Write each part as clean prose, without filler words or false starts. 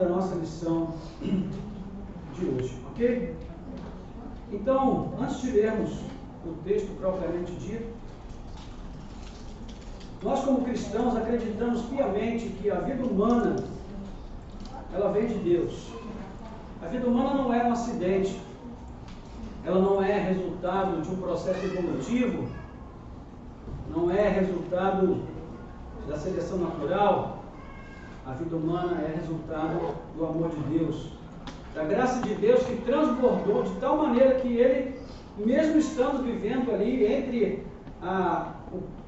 a nossa lição de hoje, ok? Então, antes de lermos o texto propriamente dito, nós como cristãos acreditamos piamente que a vida humana, ela vem de Deus. A vida humana não é um acidente, ela não é resultado de um processo evolutivo, não é resultado da seleção natural. A vida humana é resultado do amor de Deus, da graça de Deus que transbordou de tal maneira que Ele, mesmo estando vivendo ali entre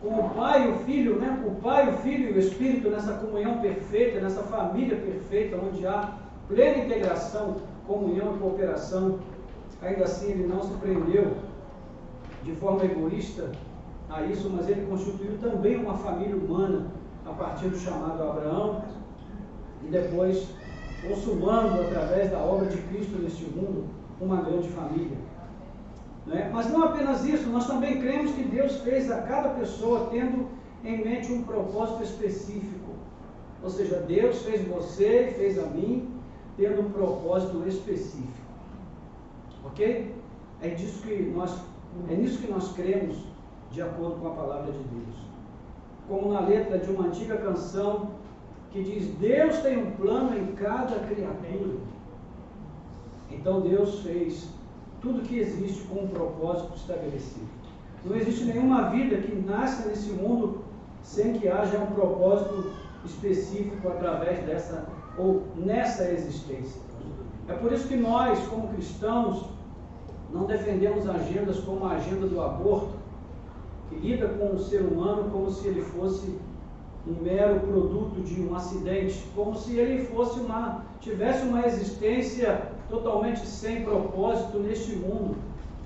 com o Pai e o Filho, né? O Pai, o Filho e o Espírito nessa comunhão perfeita, nessa família perfeita, onde há plena integração, comunhão e cooperação, ainda assim Ele não se prendeu de forma egoísta a isso, mas Ele constituiu também uma família humana a partir do chamado Abraão, e depois consumando através da obra de Cristo neste mundo uma grande família, né? Mas não apenas isso, nós também cremos que Deus fez a cada pessoa tendo em mente um propósito específico. Ou seja, Deus fez você e fez a mim tendo um propósito específico, ok? É nisso que nós cremos de acordo com a palavra de Deus. Como na letra de uma antiga canção que diz: Deus tem um plano em cada criatura. Então Deus fez tudo que existe com um propósito estabelecido. Não existe nenhuma vida que nasça nesse mundo sem que haja um propósito específico através dessa ou nessa existência. É por isso que nós, como cristãos, não defendemos agendas como a agenda do aborto, que lida com o ser humano como se ele fosse um mero produto de um acidente, como se ele tivesse uma existência totalmente sem propósito neste mundo.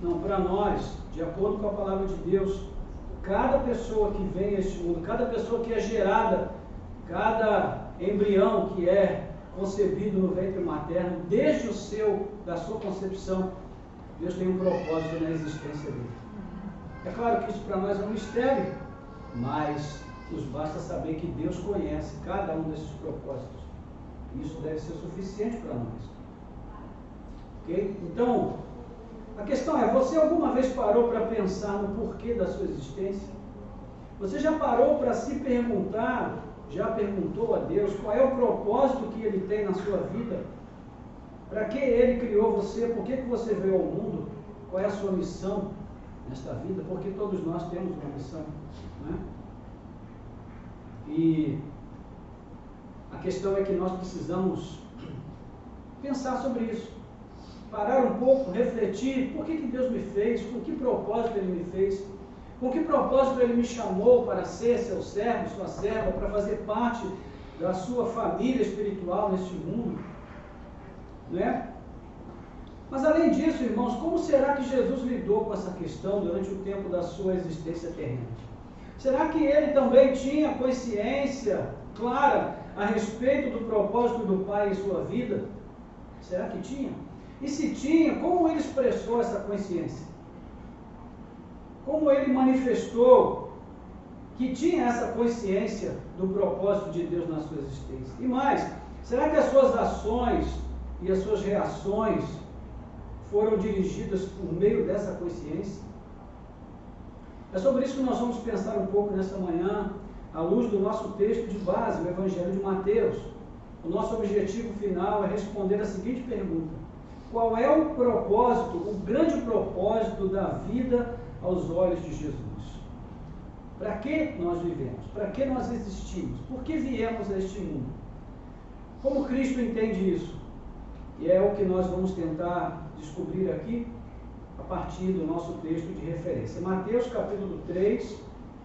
Não, para nós, de acordo com a palavra de Deus, cada pessoa que vem a este mundo, cada pessoa que é gerada, cada embrião que é concebido no ventre materno, desde da sua concepção, Deus tem um propósito na existência dele. É claro que isso para nós é um mistério, mas nos basta saber que Deus conhece cada um desses propósitos. Isso deve ser suficiente para nós. Ok? Então, a questão é: você alguma vez parou para pensar no porquê da sua existência? Você já parou para se perguntar, já perguntou a Deus qual é o propósito que Ele tem na sua vida? Para que Ele criou você? Por que você veio ao mundo? Qual é a sua missão nesta vida? Porque todos nós temos uma missão, né? E a questão é que nós precisamos pensar sobre isso, parar um pouco, refletir: por que Deus me fez, com que propósito Ele me fez, com que propósito Ele me chamou para ser seu servo, sua serva, para fazer parte da sua família espiritual neste mundo, né? Mas além disso, irmãos, como será que Jesus lidou com essa questão durante o tempo da sua existência terrena? Será que ele também tinha consciência clara a respeito do propósito do Pai em sua vida? Será que tinha? E se tinha, como ele expressou essa consciência? Como ele manifestou que tinha essa consciência do propósito de Deus na sua existência? E mais, será que as suas ações e as suas reações foram dirigidas por meio dessa consciência? É sobre isso que nós vamos pensar um pouco nesta manhã, à luz do nosso texto de base, o Evangelho de Mateus. O nosso objetivo final é responder a seguinte pergunta: qual é o propósito, o grande propósito da vida aos olhos de Jesus? Para que nós vivemos? Para que nós existimos? Por que viemos a este mundo? Como Cristo entende isso? E é o que nós vamos tentar descobrir aqui, a partir do nosso texto de referência. Mateus capítulo 3,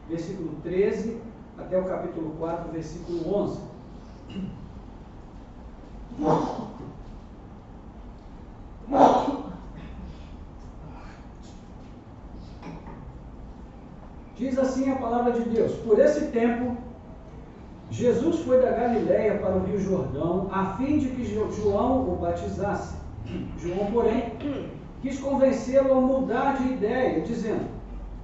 versículo 13, até o capítulo 4, versículo 11. Diz assim a palavra de Deus: por esse tempo, Jesus foi da Galiléia para o Rio Jordão, a fim de que João o batizasse. João, porém, quis convencê-lo a mudar de ideia, dizendo: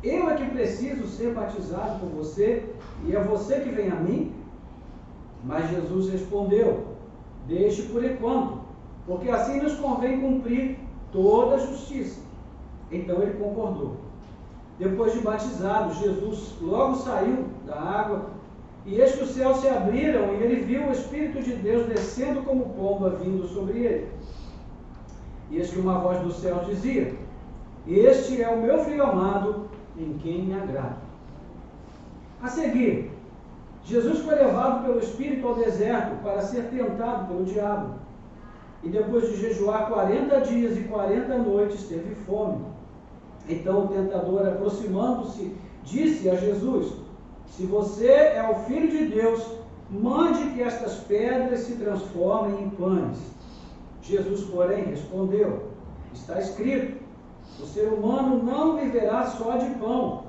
eu é que preciso ser batizado por você, e é você que vem a mim? Mas Jesus respondeu: deixe por enquanto, porque assim nos convém cumprir toda a justiça. Então ele concordou. Depois de batizado, Jesus logo saiu da água, e eis que os céus se abriram, e ele viu o Espírito de Deus descendo como pomba vindo sobre ele. E eis que uma voz do céu dizia: este é o meu Filho amado, em quem me agrado. A seguir, Jesus foi levado pelo Espírito ao deserto para ser tentado pelo diabo. E depois de jejuar 40 dias e 40 noites, teve fome. Então o tentador, aproximando-se, disse a Jesus: se você é o Filho de Deus, mande que estas pedras se transformem em pães. Jesus, porém, respondeu: está escrito, o ser humano não viverá só de pão,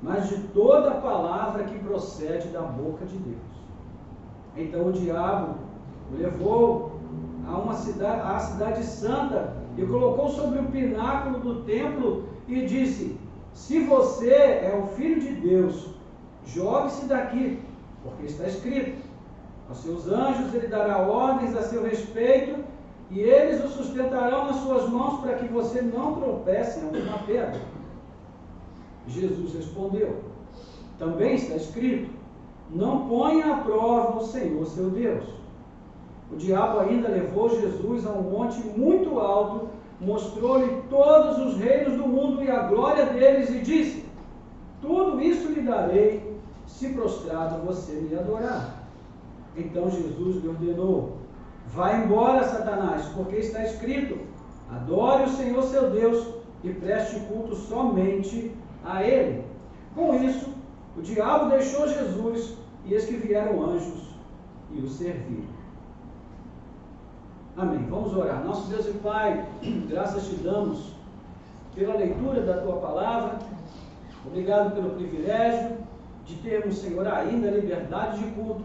mas de toda a palavra que procede da boca de Deus. Então o diabo o levou à cidade santa e colocou sobre o pináculo do templo e disse: se você é o Filho de Deus, jogue-se daqui, porque está escrito, aos seus anjos ele dará ordens a seu respeito, e eles o sustentarão nas suas mãos para que você não tropece em alguma pedra. Jesus respondeu: também está escrito, não ponha à prova o Senhor seu Deus. O diabo ainda levou Jesus a um monte muito alto, mostrou-lhe todos os reinos do mundo e a glória deles, e disse: tudo isso lhe darei, se prostrado você me adorar. Então Jesus lhe ordenou: vá embora, Satanás, porque está escrito, adore o Senhor seu Deus e preste culto somente a Ele. Com isso, o diabo deixou Jesus, e eis que vieram anjos e o serviram. Amém. Vamos orar. Nosso Deus e Pai, graças te damos pela leitura da Tua Palavra. Obrigado pelo privilégio de termos, Senhor, ainda liberdade de culto,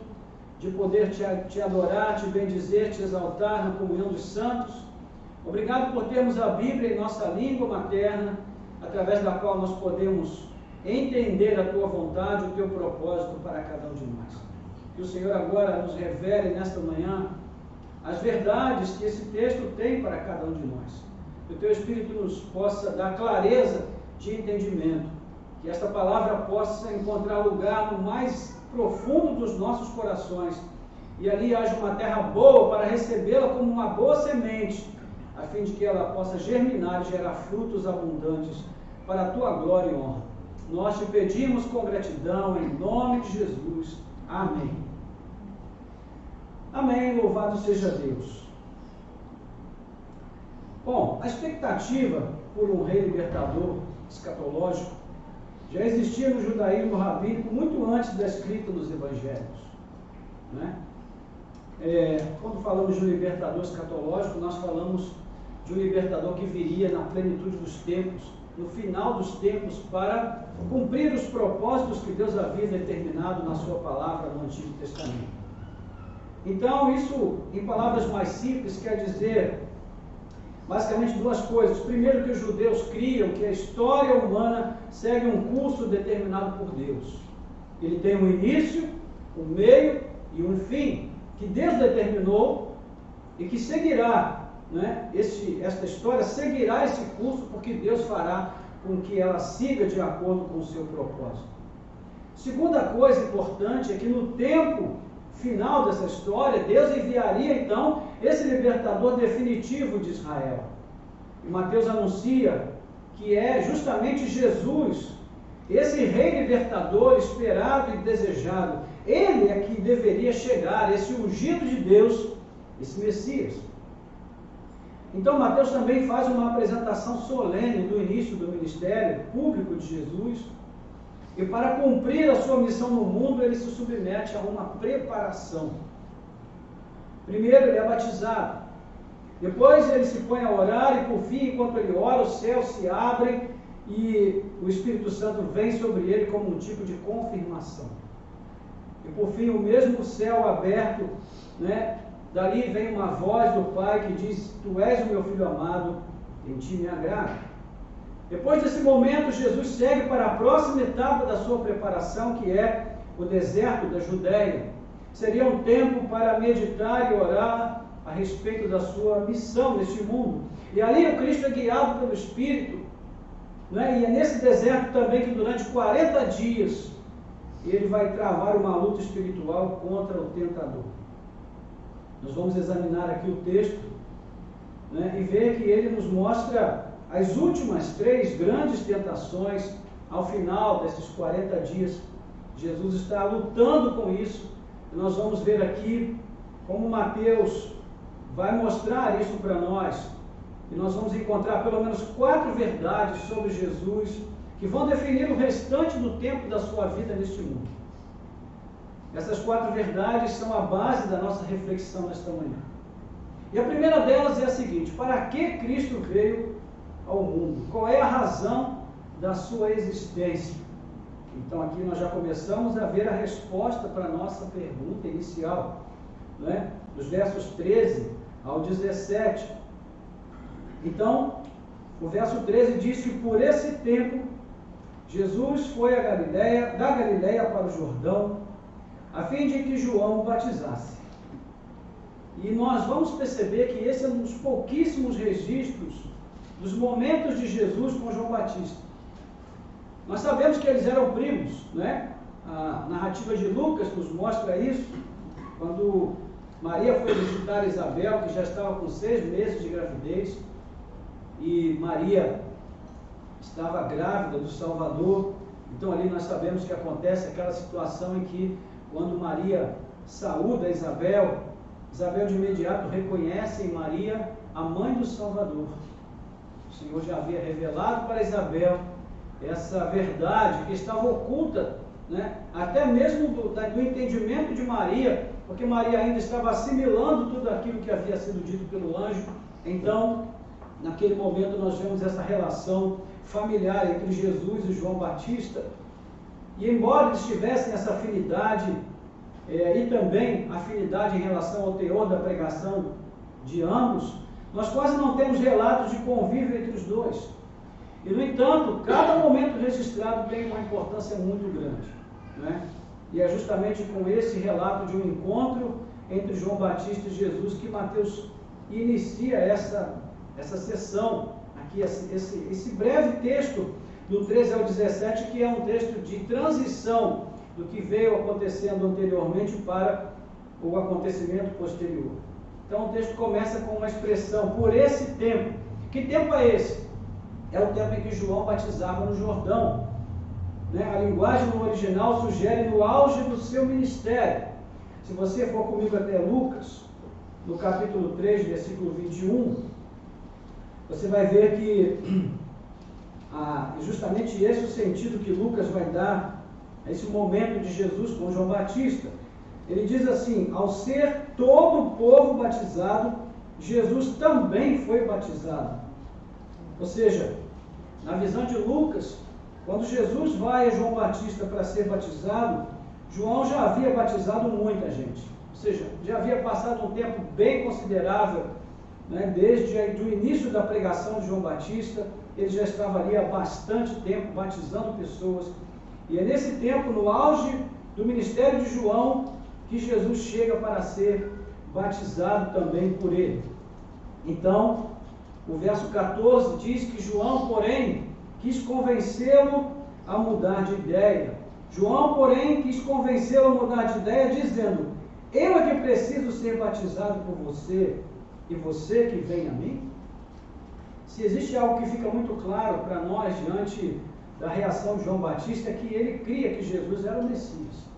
de poder te adorar, te bendizer, te exaltar na comunhão dos santos. Obrigado por termos a Bíblia em nossa língua materna, através da qual nós podemos entender a Tua vontade, o Teu propósito para cada um de nós. Que o Senhor agora nos revele nesta manhã as verdades que esse texto tem para cada um de nós. Que o Teu Espírito nos possa dar clareza de entendimento, que esta palavra possa encontrar lugar no mais profundo dos nossos corações, e ali haja uma terra boa para recebê-la como uma boa semente, a fim de que ela possa germinar e gerar frutos abundantes para a Tua glória e honra. Nós te pedimos com gratidão, em nome de Jesus. Amém. Amém, louvado seja Deus. Bom, a expectativa por um rei libertador escatológico já existia no judaísmo rabínico muito antes da escrita dos evangelhos, né? Quando falamos de um libertador escatológico, nós falamos de um libertador que viria na plenitude dos tempos, no final dos tempos, para cumprir os propósitos que Deus havia determinado na sua palavra no Antigo Testamento. Então, isso, em palavras mais simples, quer dizer basicamente duas coisas. Primeiro, que os judeus criam que a história humana segue um curso determinado por Deus. Ele tem um início, um meio e um fim, que Deus determinou e que seguirá, né? Esta história seguirá esse curso, porque Deus fará com que ela siga de acordo com o seu propósito. Segunda coisa importante é que no tempo final dessa história, Deus enviaria então esse libertador definitivo de Israel. E Mateus anuncia que é justamente Jesus, esse rei libertador esperado e desejado. Ele é que deveria chegar, esse ungido de Deus, esse Messias. Então Mateus também faz uma apresentação solene do início do ministério público de Jesus. E para cumprir a sua missão no mundo, ele se submete a uma preparação. Primeiro, ele é batizado. Depois, ele se põe a orar, e por fim, enquanto ele ora, os céus se abrem e o Espírito Santo vem sobre ele como um tipo de confirmação. E por fim, o mesmo céu aberto, né? Dali vem uma voz do Pai que diz: tu és o meu Filho amado, em ti me agrado. Depois desse momento, Jesus segue para a próxima etapa da sua preparação, que é o deserto da Judéia. Seria um tempo para meditar e orar a respeito da sua missão neste mundo. E ali o Cristo é guiado pelo Espírito, né? E é nesse deserto também que durante 40 dias ele vai travar uma luta espiritual contra o tentador. Nós vamos examinar aqui o texto, né, e ver que ele nos mostra as últimas 3 grandes tentações ao final desses 40 dias. Jesus está lutando com isso. E nós vamos ver aqui como Mateus vai mostrar isso para nós. E nós vamos encontrar pelo menos 4 verdades sobre Jesus que vão definir o restante do tempo da sua vida neste mundo. Essas 4 verdades são a base da nossa reflexão nesta manhã. E a primeira delas é a seguinte: para que Cristo veio ao mundo? Qual é a razão da sua existência? Então aqui nós já começamos a ver a resposta para a nossa pergunta inicial, né? Dos versos 13 ao 17. Então, o verso 13 diz que por esse tempo Jesus foi da Galileia para o Jordão, a fim de que João o batizasse. E nós vamos perceber que esse é um dos pouquíssimos registros dos momentos de Jesus com João Batista. Nós sabemos que eles eram primos, né? A narrativa de Lucas nos mostra isso, quando Maria foi visitar Isabel, que já estava com 6 meses de gravidez, e Maria estava grávida do Salvador. Então ali nós sabemos que acontece aquela situação em que, quando Maria saúda Isabel, Isabel de imediato reconhece em Maria a mãe do Salvador. O Senhor já havia revelado para Isabel essa verdade que estava oculta, né? Até mesmo do entendimento de Maria, porque Maria ainda estava assimilando tudo aquilo que havia sido dito pelo anjo. Então, naquele momento nós vemos essa relação familiar entre Jesus e João Batista. E embora eles tivessem essa afinidade, e também afinidade em relação ao teor da pregação de ambos, nós quase não temos relatos de convívio entre os dois. E, no entanto, cada momento registrado tem uma importância muito grande, né? E é justamente com esse relato de um encontro entre João Batista e Jesus que Mateus inicia essa sessão, aqui, esse breve texto, do 13 ao 17, que é um texto de transição do que veio acontecendo anteriormente para o acontecimento posterior. Então o texto começa com uma expressão: por esse tempo. Que tempo é esse? É o tempo em que João batizava no Jordão, né? A linguagem no original sugere no auge do seu ministério. Se você for comigo até Lucas, no capítulo 3, versículo 21, você vai ver que justamente esse é o sentido que Lucas vai dar a esse momento de Jesus com João Batista. Ele diz assim: ao ser todo o povo batizado, Jesus também foi batizado. Ou seja, na visão de Lucas, quando Jesus vai a João Batista para ser batizado, João já havia batizado muita gente. Ou seja, já havia passado um tempo bem considerável, né, desde o início da pregação de João Batista. Ele já estava ali há bastante tempo batizando pessoas. E é nesse tempo, no auge do ministério de João, que Jesus chega para ser batizado também por ele. Então, o verso 14 diz que João, porém, quis convencê-lo a mudar de ideia. João, porém, quis convencê-lo a mudar de ideia, dizendo: eu é que preciso ser batizado por você, e você que vem a mim? Se existe algo que fica muito claro para nós diante da reação de João Batista, é que ele cria que Jesus era o Messias.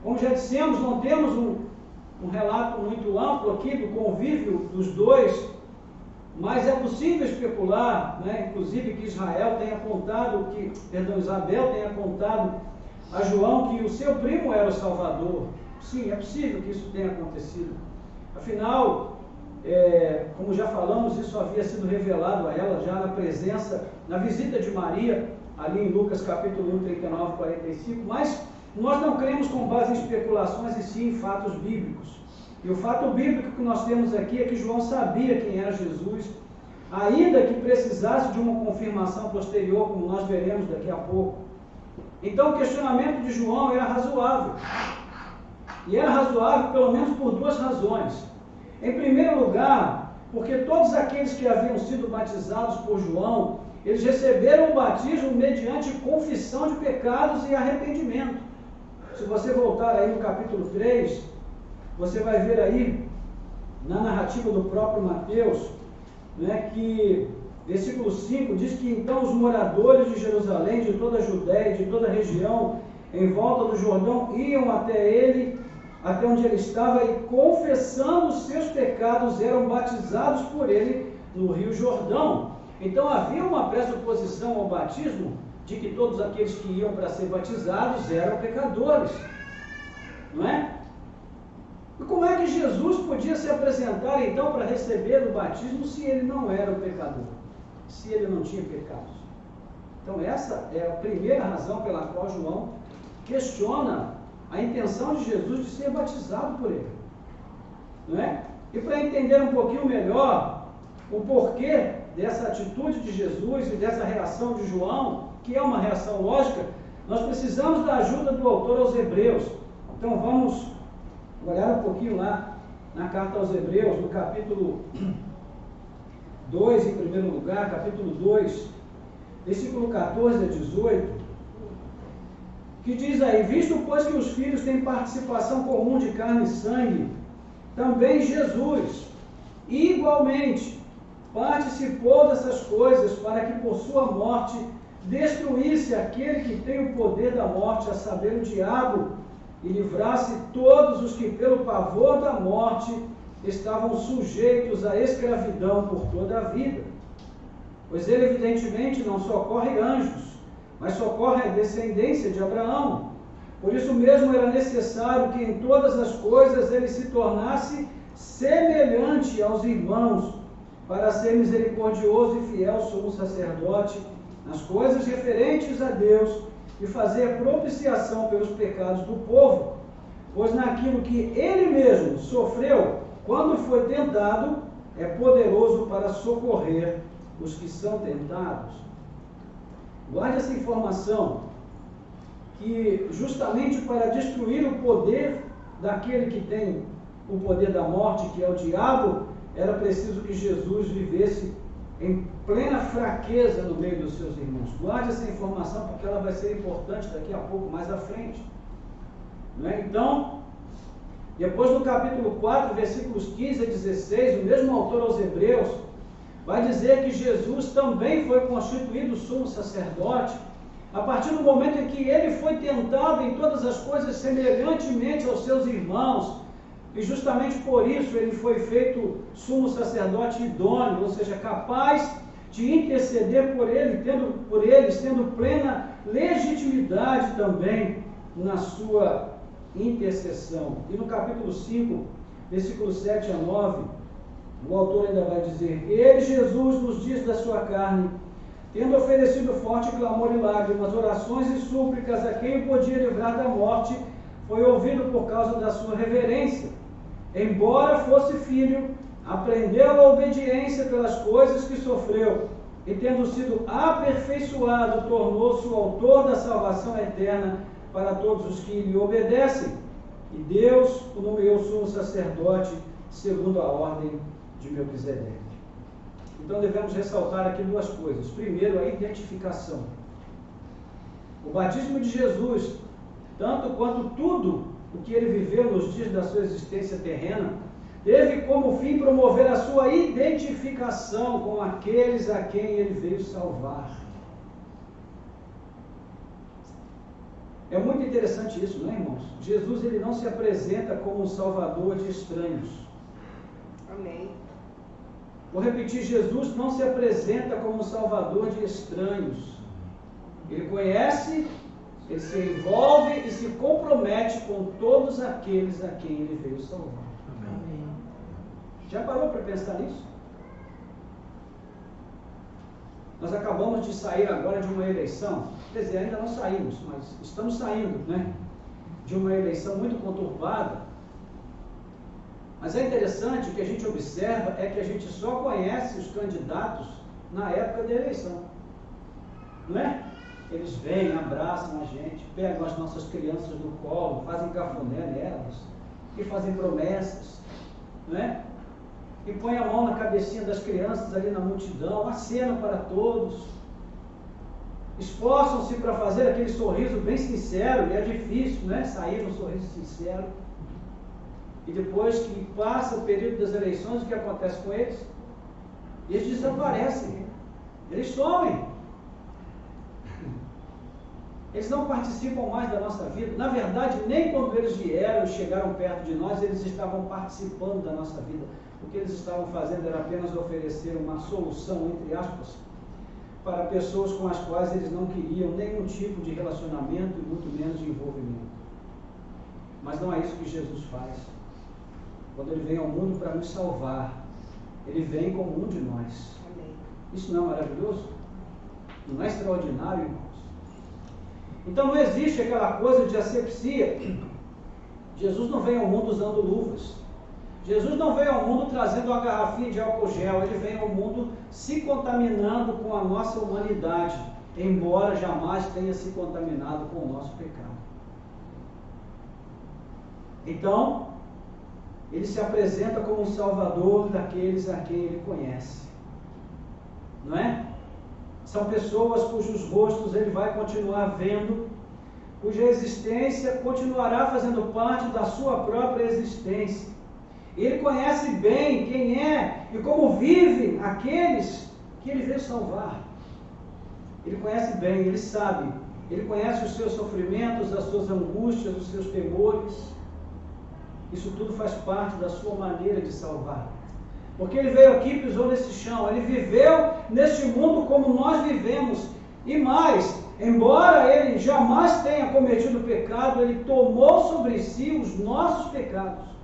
Como já dissemos, não temos um relato muito amplo aqui do convívio dos dois, mas é possível especular, né, inclusive que Isabel tenha contado a João que o seu primo era o Salvador. Sim, é possível que isso tenha acontecido. Afinal, como já falamos, isso havia sido revelado a ela já na visita de Maria, ali em Lucas capítulo 1, 39 e 45, mas nós não cremos com base em especulações e sim em fatos bíblicos. E o fato bíblico que nós temos aqui é que João sabia quem era Jesus, ainda que precisasse de uma confirmação posterior, como nós veremos daqui a pouco. Então o questionamento de João era razoável. E era razoável pelo menos por 2 razões. Em primeiro lugar, porque todos aqueles que haviam sido batizados por João, eles receberam o batismo mediante confissão de pecados e arrependimento. Se você voltar aí no capítulo 3, você vai ver aí, na narrativa do próprio Mateus, né, que versículo 5 diz que então os moradores de Jerusalém, de toda a Judéia, de toda a região, em volta do Jordão, iam até ele, até onde ele estava, e confessando os seus pecados, eram batizados por ele no Rio Jordão. Então havia uma pressuposição ao batismo de que todos aqueles que iam para ser batizados eram pecadores, não é? E como é que Jesus podia se apresentar então para receber o batismo se ele não era o pecador, se ele não tinha pecados? Então essa é a primeira razão pela qual João questiona a intenção de Jesus de ser batizado por ele, não é? E para entender um pouquinho melhor o porquê dessa atitude de Jesus e dessa reação de João, que é uma reação lógica, nós precisamos da ajuda do autor aos Hebreus. Então vamos olhar um pouquinho lá na carta aos Hebreus, no capítulo 2, em primeiro lugar, capítulo 2, versículo 14 a 18, que diz aí: visto pois que os filhos têm participação comum de carne e sangue, também Jesus, igualmente, participou dessas coisas, para que por sua morte destruísse aquele que tem o poder da morte, a saber, o diabo, e livrasse todos os que pelo pavor da morte estavam sujeitos à escravidão por toda a vida. Pois ele evidentemente não socorre anjos, mas socorre a descendência de Abraão. Por isso mesmo era necessário que em todas as coisas ele se tornasse semelhante aos irmãos, para ser misericordioso e fiel sumo sacerdote nas coisas referentes a Deus e fazer propiciação pelos pecados do povo, pois naquilo que ele mesmo sofreu quando foi tentado, é poderoso para socorrer os que são tentados. Guarde essa informação, que justamente para destruir o poder daquele que tem o poder da morte, que é o diabo, era preciso que Jesus vivesse em plena fraqueza no meio dos seus irmãos. Guarde essa informação, porque ela vai ser importante daqui a pouco, mais à frente. Não é? Então, depois no capítulo 4, versículos 15 a 16, o mesmo autor aos Hebreus vai dizer que Jesus também foi constituído sumo sacerdote a partir do momento em que ele foi tentado em todas as coisas semelhantemente aos seus irmãos, e justamente por isso ele foi feito sumo sacerdote idôneo, ou seja, capaz de interceder por eles, tendo plena legitimidade também na sua intercessão. E no capítulo 5, versículos 7 a 9, o autor ainda vai dizer: ele, Jesus, nos dias da sua carne, tendo oferecido forte clamor e lágrimas, orações e súplicas a quem o podia livrar da morte, foi ouvido por causa da sua reverência. Embora fosse filho, aprendeu a obediência pelas coisas que sofreu, e tendo sido aperfeiçoado, tornou-se o autor da salvação eterna para todos os que lhe obedecem. E Deus o nomeou sumo sacerdote segundo a ordem de Melquisedeque. Então devemos ressaltar aqui duas coisas. Primeiro, a identificação. O batismo de Jesus, tanto quanto tudo o que ele viveu nos dias da sua existência terrena, teve como fim promover a sua identificação com aqueles a quem ele veio salvar. É muito interessante isso, não é, irmãos? Jesus, ele não se apresenta como um salvador de estranhos. Amém. Vou repetir, Jesus não se apresenta como um salvador de estranhos. Ele conhece, ele se envolve e se compromete com todos aqueles a quem ele veio salvar. Amém. Já parou para pensar nisso? Nós acabamos de sair agora de uma eleição, quer dizer, ainda não saímos, mas estamos saindo, né? De uma eleição muito conturbada. Mas é interessante, o que a gente observa é que a gente só conhece os candidatos na época da eleição, não é? Eles vêm, abraçam a gente, pegam as nossas crianças do colo, fazem cafuné nelas e fazem promessas, não é? e põe a mão na cabecinha das crianças ali na multidão, acena para todos. Esforçam-se para fazer aquele sorriso bem sincero, e é difícil, né? Sair um sorriso sincero. E depois que passa o período das eleições, o que acontece com eles? Eles desaparecem, eles somem. Eles não participam mais da nossa vida. Na verdade, nem quando eles vieram e chegaram perto de nós, eles estavam participando da nossa vida. O que eles estavam fazendo era apenas oferecer uma solução, entre aspas, para pessoas com as quais eles não queriam nenhum tipo de relacionamento e muito menos de envolvimento. Mas não é isso que Jesus faz. Quando Ele vem ao mundo para nos salvar, Ele vem como um de nós. Isso não é maravilhoso? Não é extraordinário, irmãos? Então não existe aquela coisa de asepsia. Jesus não vem ao mundo usando luvas. Jesus não veio ao mundo trazendo uma garrafinha de álcool gel. Ele vem ao mundo se contaminando com a nossa humanidade, embora jamais tenha se contaminado com o nosso pecado. Então, Ele se apresenta como um salvador daqueles a quem Ele conhece. Não é? São pessoas cujos rostos Ele vai continuar vendo, cuja existência continuará fazendo parte da sua própria existência. Ele conhece bem quem é e como vivem aqueles que Ele veio salvar. Ele conhece bem, Ele sabe. Ele conhece os seus sofrimentos, as suas angústias, os seus temores. Isso tudo faz parte da sua maneira de salvar. Porque Ele veio aqui e pisou nesse chão. Ele viveu neste mundo como nós vivemos. E mais, embora Ele jamais tenha cometido pecado, Ele tomou sobre si os nossos pecados.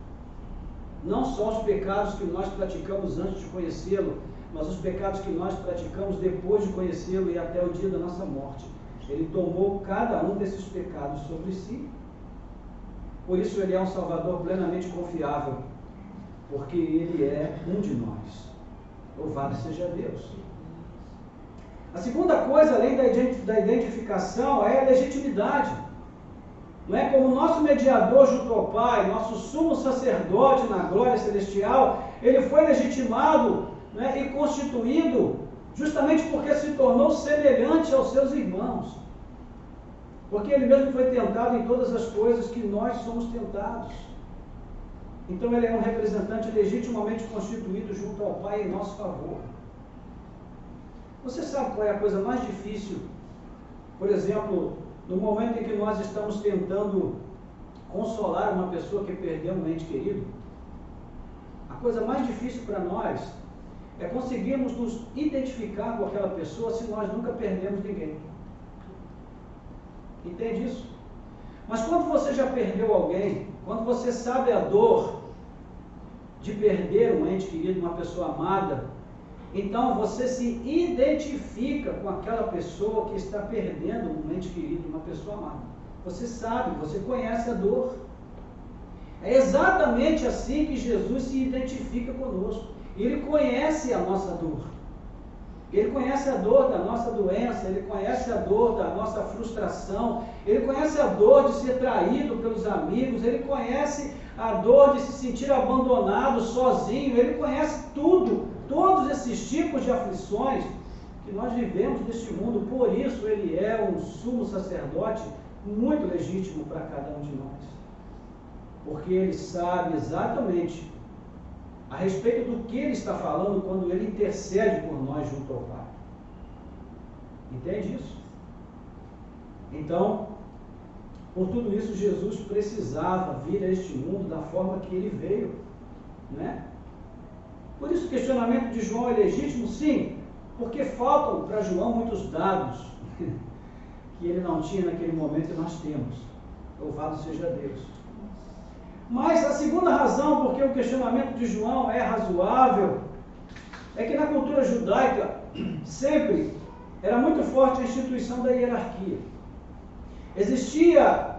Não só os pecados que nós praticamos antes de conhecê-lo, mas os pecados que nós praticamos depois de conhecê-lo e até o dia da nossa morte. Ele tomou cada um desses pecados sobre si. Por isso Ele é um Salvador plenamente confiável, porque Ele é um de nós. Louvado seja Deus. A segunda coisa, além da identificação, é a legitimidade. Não é? Como nosso mediador junto ao Pai, nosso sumo sacerdote na glória celestial, Ele foi legitimado, né, e constituído justamente porque se tornou semelhante aos seus irmãos. Porque Ele mesmo foi tentado em todas as coisas que nós somos tentados. Então Ele é um representante legitimamente constituído junto ao Pai em nosso favor. Você sabe qual é a coisa mais difícil? Por exemplo, no momento em que nós estamos tentando consolar uma pessoa que perdeu um ente querido, a coisa mais difícil para nós é conseguirmos nos identificar com aquela pessoa se nós nunca perdemos ninguém. Entende isso? Mas quando você já perdeu alguém, quando você sabe a dor de perder um ente querido, uma pessoa amada, então você se identifica com aquela pessoa que está perdendo um ente querido, uma pessoa amada. Você sabe, você conhece a dor. É exatamente assim que Jesus se identifica conosco. Ele conhece a nossa dor. Ele conhece a dor da nossa doença, Ele conhece a dor da nossa frustração, Ele conhece a dor de ser traído pelos amigos, Ele conhece a dor de se sentir abandonado, sozinho, Ele conhece tudo, todos esses tipos de aflições que nós vivemos neste mundo. Por isso Ele é um sumo sacerdote muito legítimo para cada um de nós, porque Ele sabe exatamente a respeito do que Ele está falando quando Ele intercede por nós junto ao Pai. Entende isso? Então, por tudo isso, Jesus precisava vir a este mundo da forma que Ele veio, né? Por isso o questionamento de João é legítimo? Sim, porque faltam para João muitos dados que ele não tinha naquele momento e nós temos. Louvado seja Deus. Mas a segunda razão porque o questionamento de João é razoável é que na cultura judaica sempre era muito forte a instituição da hierarquia. Existia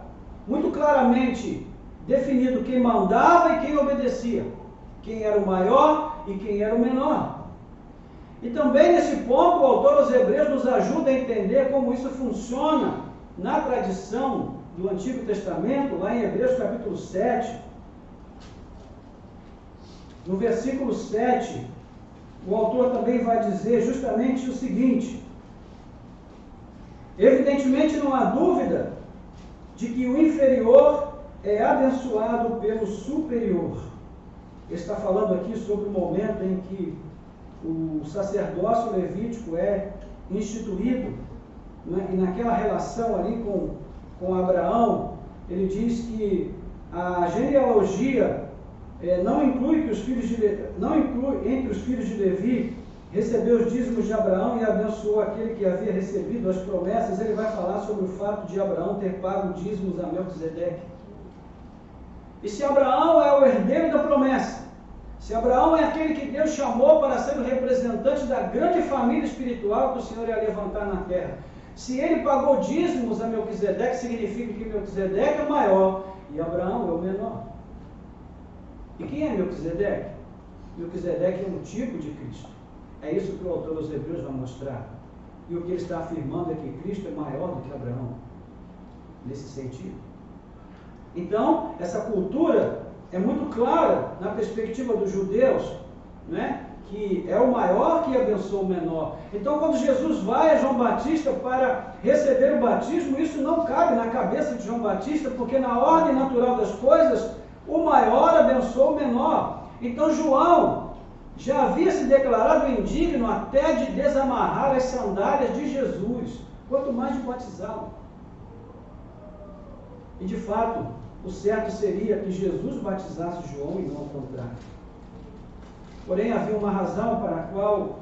muito claramente definido quem mandava e quem obedecia, quem era o maior e quem era o menor. E também nesse ponto o autor aos Hebreus nos ajuda a entender como isso funciona na tradição do Antigo Testamento, lá em Hebreus capítulo 7. no versículo 7, o autor também vai dizer justamente o seguinte: evidentemente não há dúvida de que o inferior é abençoado pelo superior. Ele está falando aqui sobre o momento em que o sacerdócio levítico é instituído, né? E naquela relação ali com Abraão, ele diz que a genealogia não inclui que os filhos de não inclui entre os filhos de Levi recebeu os dízimos de Abraão e abençoou aquele que havia recebido as promessas. Ele vai falar sobre o fato de Abraão ter pago dízimos a Melquisedeque. E se Abraão é o herdeiro da promessa, se Abraão é aquele que Deus chamou para ser o representante da grande família espiritual que o Senhor ia levantar na terra, se ele pagou dízimos a Melquisedeque, significa que Melquisedeque é o maior e Abraão é o menor. E quem é Melquisedeque? Melquisedeque é um tipo de Cristo. É isso que o autor dos Hebreus vai mostrar. E o que ele está afirmando é que Cristo é maior do que Abraão, nesse sentido. Então, essa cultura é muito clara na perspectiva dos judeus, né? Que é o maior que abençoa o menor. Então, quando Jesus vai a João Batista para receber o batismo, isso não cabe na cabeça de João Batista, porque na ordem natural das coisas, o maior abençoa o menor. Então, João já havia se declarado indigno até de desamarrar as sandálias de Jesus, quanto mais de batizá-lo. E de fato, o certo seria que Jesus batizasse João e não ao contrário. Porém, havia uma razão para a qual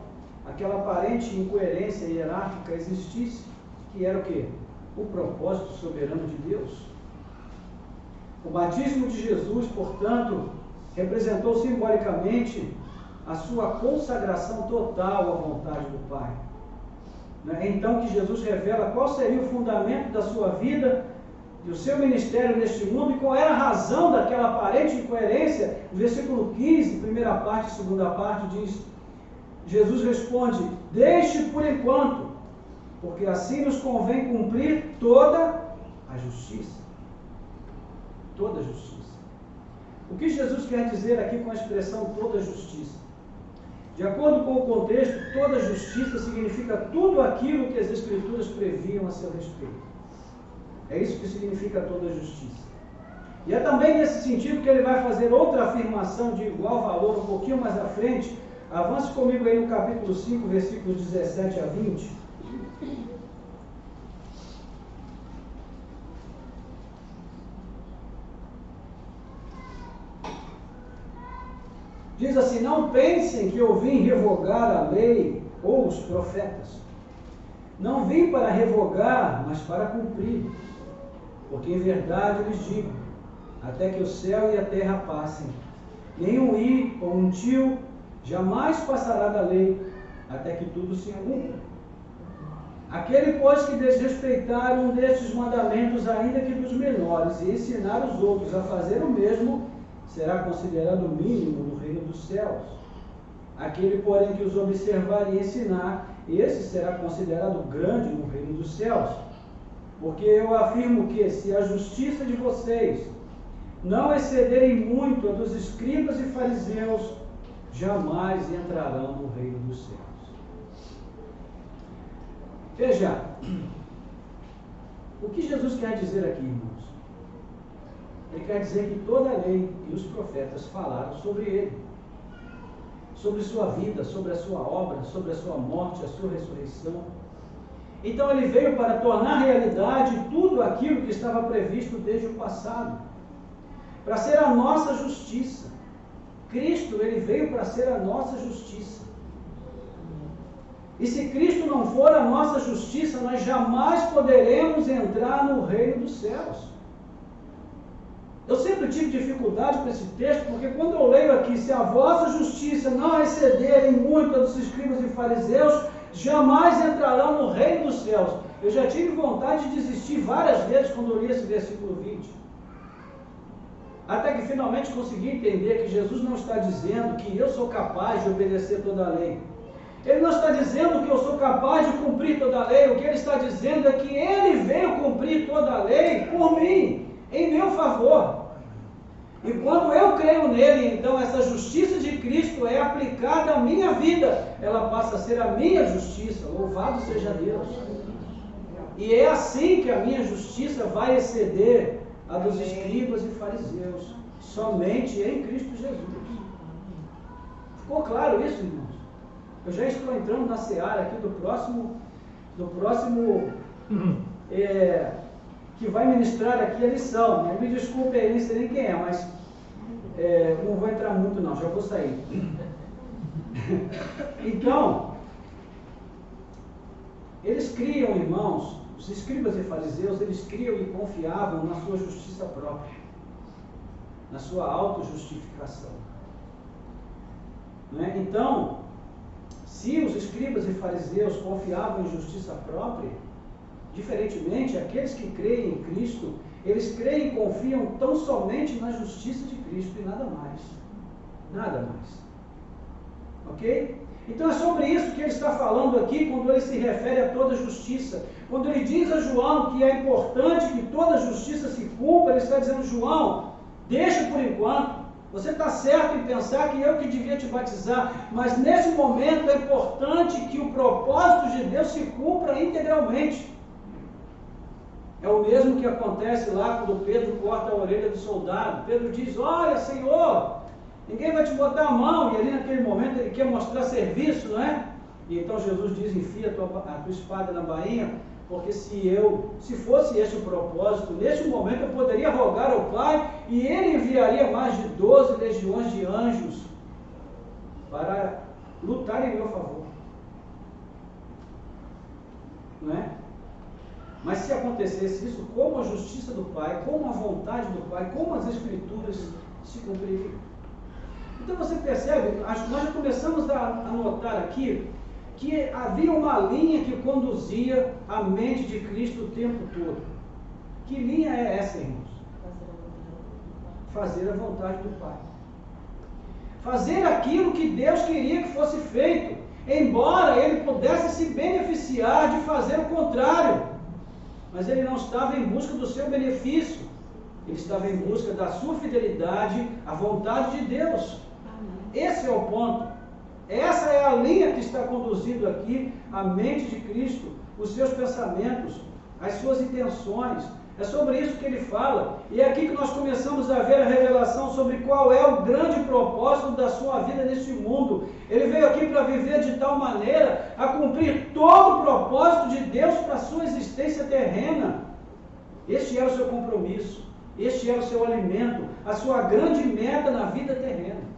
aquela aparente incoerência hierárquica existisse, que era o quê? O propósito soberano de Deus. O batismo de Jesus, portanto, representou simbolicamente a sua consagração total à vontade do Pai. É então que Jesus revela qual seria o fundamento da sua vida e o seu ministério neste mundo e qual era a razão daquela aparente incoerência. No versículo 15, primeira parte e segunda parte, diz: Jesus responde: deixe por enquanto, porque assim nos convém cumprir toda a justiça. Toda a justiça. O que Jesus quer dizer aqui com a expressão toda a justiça? De acordo com o contexto, toda a justiça significa tudo aquilo que as Escrituras previam a seu respeito. É isso que significa toda a justiça. E é também nesse sentido que ele vai fazer outra afirmação de igual valor um pouquinho mais à frente. Avance comigo aí no capítulo 5, versículos 17 a 20. Diz assim: não pensem que eu vim revogar a lei ou os profetas. Não vim para revogar, mas para cumprir. Porque em verdade lhes digo, até que o céu e a terra passem, nenhum i ou um tio jamais passará da lei, até que tudo se cumpra. Aquele, pois, que desrespeitar um destes mandamentos, ainda que dos menores, e ensinar os outros a fazer o mesmo, será considerado mínimo no reino dos céus. Aquele, porém, que os observar e ensinar, esse será considerado grande no reino dos céus. Porque eu afirmo que, se a justiça de vocês não excederem muito a dos escribas e fariseus, jamais entrarão no reino dos céus. Veja, o que Jesus quer dizer aqui, irmãos? Ele quer dizer que toda a lei e os profetas falaram sobre ele, sobre sua vida, sobre a sua obra, sobre a sua morte, a sua ressurreição. Então ele veio para tornar realidade tudo aquilo que estava previsto desde o passado, para ser a nossa justiça. Cristo, ele veio para ser a nossa justiça. E se Cristo não for a nossa justiça, nós jamais poderemos entrar no reino dos céus. Eu sempre tive dificuldade com esse texto, porque quando eu leio aqui, se a vossa justiça não excederem muito a dos escribas e fariseus, jamais entrarão no reino dos céus. Eu já tive vontade de desistir várias vezes quando eu li esse versículo 20. Até que finalmente consegui entender que Jesus não está dizendo que eu sou capaz de obedecer toda a lei. Ele não está dizendo que eu sou capaz de cumprir toda a lei. O que ele está dizendo é que ele veio cumprir toda a lei por mim, em meu favor. E quando eu creio nele, então essa justiça de Cristo é aplicada à minha vida. Ela passa a ser a minha justiça. Louvado seja Deus. E é assim que a minha justiça vai exceder a dos escribas e fariseus. Somente em Cristo Jesus. Ficou claro isso, irmãos? Eu já estou entrando na seara aqui do próximo que vai ministrar aqui a lição. Me desculpe aí, nem sei nem quem é, mas não vou entrar muito não, já vou sair. Então, eles criam, irmãos, os escribas e fariseus, eles criam e confiavam na sua justiça própria, na sua autojustificação. Não é? Então, se os escribas e fariseus confiavam em justiça própria, diferentemente, aqueles que creem em Cristo, eles creem e confiam tão somente na justiça de Cristo e nada mais. Nada mais. Ok? Então é sobre isso que ele está falando aqui, quando ele se refere a toda justiça. Quando ele diz a João que é importante que toda justiça se cumpra, ele está dizendo: João, deixa por enquanto. Você está certo em pensar que eu que devia te batizar, mas nesse momento é importante que o propósito de Deus se cumpra integralmente. É o mesmo que acontece lá quando Pedro corta a orelha do soldado. Pedro diz: olha, Senhor, ninguém vai te botar a mão. E ali naquele momento ele quer mostrar serviço, não é? E então Jesus diz: enfia a tua espada na bainha, porque se fosse este o propósito, neste momento eu poderia rogar ao Pai e ele enviaria mais de 12 legiões de anjos para lutar em meu favor. Não é? Mas se acontecesse isso, como a justiça do Pai, como a vontade do Pai, como as Escrituras se cumpririam. Então você percebe, nós já começamos a notar aqui que havia uma linha que conduzia a mente de Cristo o tempo todo. Que linha é essa, irmãos? Fazer a vontade do Pai. Fazer aquilo que Deus queria que fosse feito, embora ele pudesse se beneficiar de fazer o contrário. Mas ele não estava em busca do seu benefício, ele estava em busca da sua fidelidade à vontade de Deus. Esse é o ponto. Essa é a linha que está conduzindo aqui a mente de Cristo, os seus pensamentos, as suas intenções. É sobre isso que ele fala. E é aqui que nós começamos a ver a revelação sobre qual é o grande propósito da sua vida neste mundo. Ele veio aqui para viver de tal maneira a cumprir todo o propósito de Deus para a sua existência terrena. Este era o seu compromisso, este era o seu alimento, a sua grande meta na vida terrena.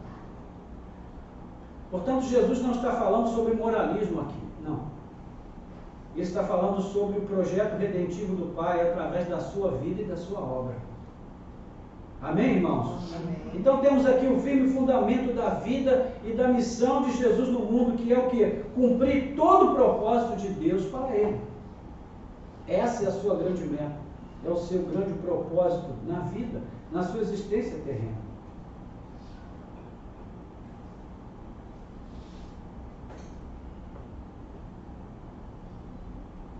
Portanto, Jesus não está falando sobre moralismo aqui, não. Ele está falando sobre o projeto redentivo do Pai através da sua vida e da sua obra. Amém, irmãos? Amém. Então temos aqui o firme fundamento da vida e da missão de Jesus no mundo, que é o quê? Cumprir todo o propósito de Deus para ele. Essa é a sua grande meta, é o seu grande propósito na vida, na sua existência terrena.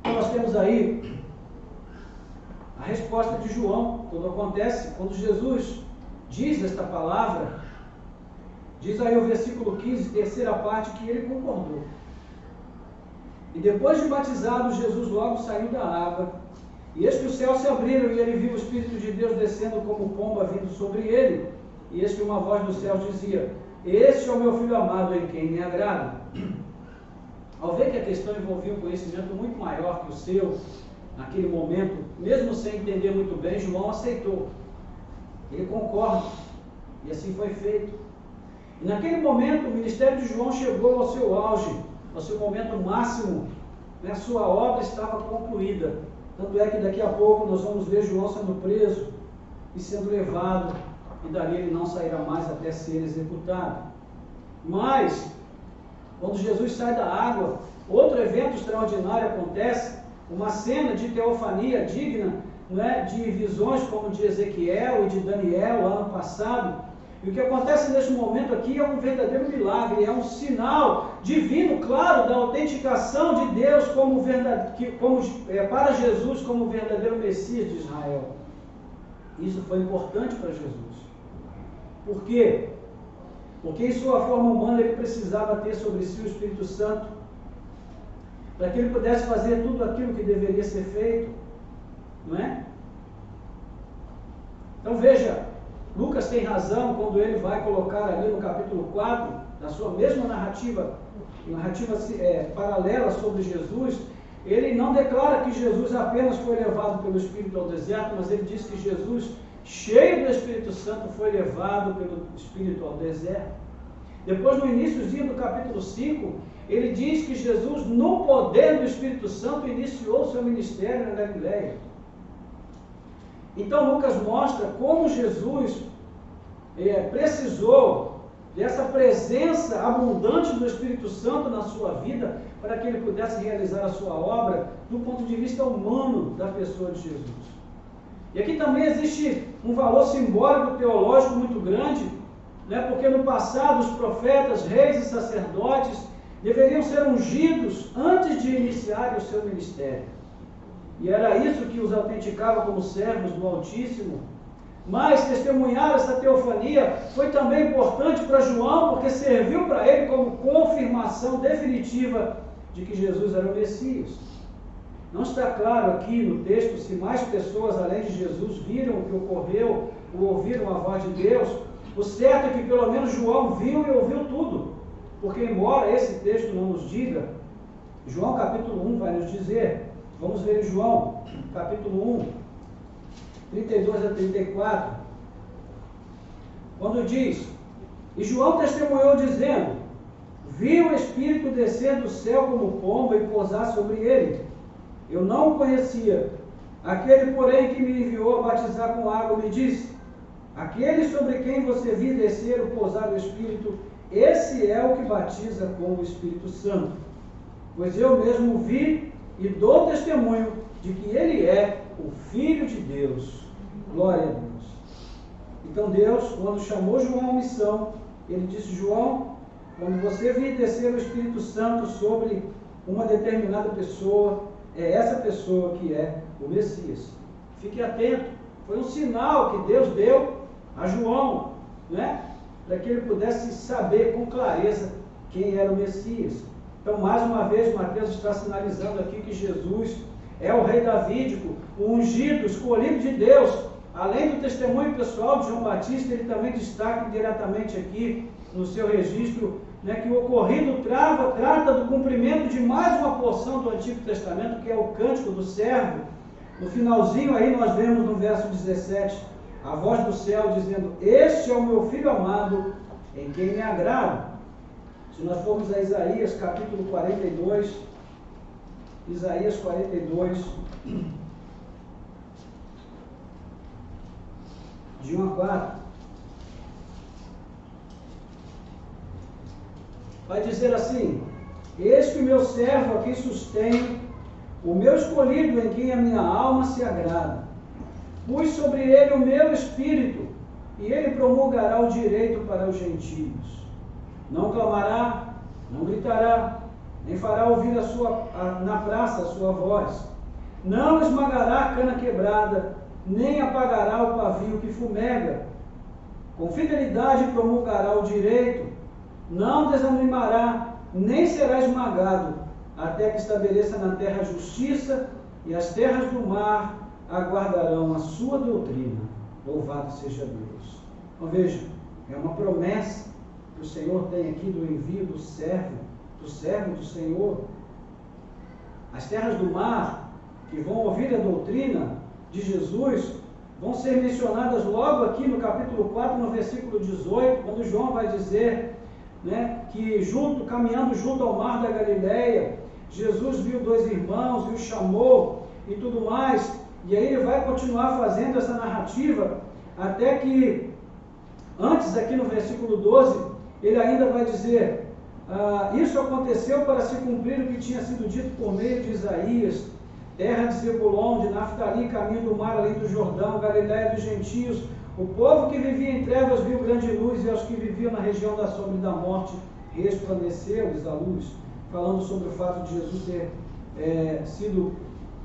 Nós temos aí a resposta de João, quando acontece, quando Jesus diz esta palavra, diz aí o versículo 15, terceira parte, que ele concordou. E depois de batizado, Jesus logo saiu da água, e eis que os céus se abriram, e ele viu o Espírito de Deus descendo como pomba vindo sobre ele, e eis que uma voz do céu dizia: este é o meu Filho amado, em quem me agrado. Ao ver que a questão envolvia um conhecimento muito maior que o seu, naquele momento, mesmo sem entender muito bem, João aceitou. Ele concorda. E assim foi feito. E naquele momento, o ministério de João chegou ao seu auge, ao seu momento máximo. A sua obra estava concluída. Tanto é que daqui a pouco nós vamos ver João sendo preso e sendo levado, e dali ele não sairá mais até ser executado. Mas quando Jesus sai da água, outro evento extraordinário acontece, uma cena de teofania digna, não é, de visões como de Ezequiel e de Daniel ano passado. E o que acontece neste momento aqui é um verdadeiro milagre, é um sinal divino, claro, da autenticação de Deus para Jesus como o verdadeiro Messias de Israel. Isso foi importante para Jesus. Por quê? Porque em sua forma humana ele precisava ter sobre si o Espírito Santo, para que ele pudesse fazer tudo aquilo que deveria ser feito, não é? Então veja, Lucas tem razão quando ele vai colocar ali no capítulo 4, na sua mesma narrativa paralela sobre Jesus, ele não declara que Jesus apenas foi levado pelo Espírito ao deserto, mas ele diz que Jesus, cheio do Espírito Santo, foi levado pelo Espírito ao deserto. Depois, no iníciozinho do capítulo 5, ele diz que Jesus, no poder do Espírito Santo, iniciou seu ministério na Galileia. Então, Lucas mostra como Jesus precisou dessa presença abundante do Espírito Santo na sua vida para que ele pudesse realizar a sua obra do ponto de vista humano da pessoa de Jesus. E aqui também existe um valor simbólico teológico muito grande, né? Porque no passado os profetas, reis e sacerdotes deveriam ser ungidos antes de iniciarem o seu ministério. E era isso que os autenticava como servos do Altíssimo. Mas testemunhar essa teofania foi também importante para João, porque serviu para ele como confirmação definitiva de que Jesus era o Messias. Não está claro aqui no texto se mais pessoas além de Jesus viram o que ocorreu ou ouviram a voz de Deus. O certo é que pelo menos João viu e ouviu tudo, porque embora esse texto não nos diga, João capítulo 1 vai nos dizer. Vamos ver em João capítulo 1, 32 a 34, quando diz: e João testemunhou dizendo: vi o Espírito descer do céu como pomba e pousar sobre ele. Eu não o conhecia. Aquele, porém, que me enviou a batizar com água, me disse: aquele sobre quem você viu descer o pousar do Espírito, esse é o que batiza com o Espírito Santo. Pois eu mesmo vi e dou testemunho de que ele é o Filho de Deus. Glória a Deus. Então Deus, quando chamou João à missão, ele disse: João, quando você vir descer o Espírito Santo sobre uma determinada pessoa, é essa pessoa que é o Messias. Fique atento. Foi um sinal que Deus deu a João, né? Para que ele pudesse saber com clareza quem era o Messias. Então, mais uma vez, Mateus está sinalizando aqui que Jesus é o rei davídico, o ungido, escolhido de Deus. Além do testemunho pessoal de João Batista, ele também destaca diretamente aqui no seu registro, né, que o ocorrido trata do cumprimento de mais uma porção do Antigo Testamento, que é o Cântico do Servo. No finalzinho aí nós vemos no verso 17, a voz do céu dizendo: este é o meu Filho amado, em quem me agrado. Se nós formos a Isaías capítulo 42, Isaías 42, de 1 a 4, vai dizer assim: eis que o meu servo a quem sustenho, o meu escolhido em quem a minha alma se agrada. Pus sobre ele o meu espírito, e ele promulgará o direito para os gentios. Não clamará, não gritará, nem fará ouvir na praça a sua voz. Não esmagará a cana quebrada, nem apagará o pavio que fumega. Com fidelidade promulgará o direito, não desanimará, nem será esmagado, até que estabeleça na terra a justiça, e as terras do mar aguardarão a sua doutrina. Louvado seja Deus. Então veja, é uma promessa que o Senhor tem aqui do envio do servo do Senhor. As terras do mar, que vão ouvir a doutrina de Jesus, vão ser mencionadas logo aqui no capítulo 4, no versículo 18, quando João vai dizer, né, que caminhando junto ao mar da Galileia, Jesus viu dois irmãos e os chamou e tudo mais. E aí ele vai continuar fazendo essa narrativa até que, antes aqui no versículo 12, ele ainda vai dizer: isso aconteceu para se cumprir o que tinha sido dito por meio de Isaías: terra de Zebulon, de Naftali, caminho do mar além do Jordão, Galileia dos gentios. O povo que vivia em trevas viu grande luz, e aos que viviam na região da sombra e da morte resplandeceu-lhes a luz. Falando sobre o fato de Jesus ter sido,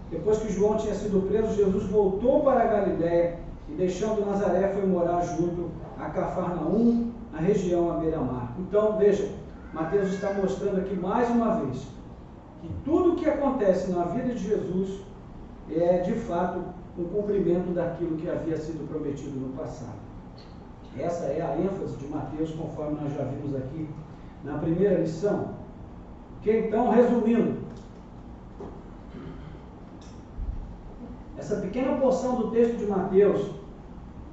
depois que João tinha sido preso, Jesus voltou para a Galileia e, deixando Nazaré, foi morar junto a a Cafarnaum, a região à beira-mar. Então, veja, Mateus está mostrando aqui mais uma vez que tudo o que acontece na vida de Jesus é, de fato, um cumprimento daquilo que havia sido prometido no passado. Essa é a ênfase de Mateus, conforme nós já vimos aqui na primeira lição. Que então, resumindo, essa pequena porção do texto de Mateus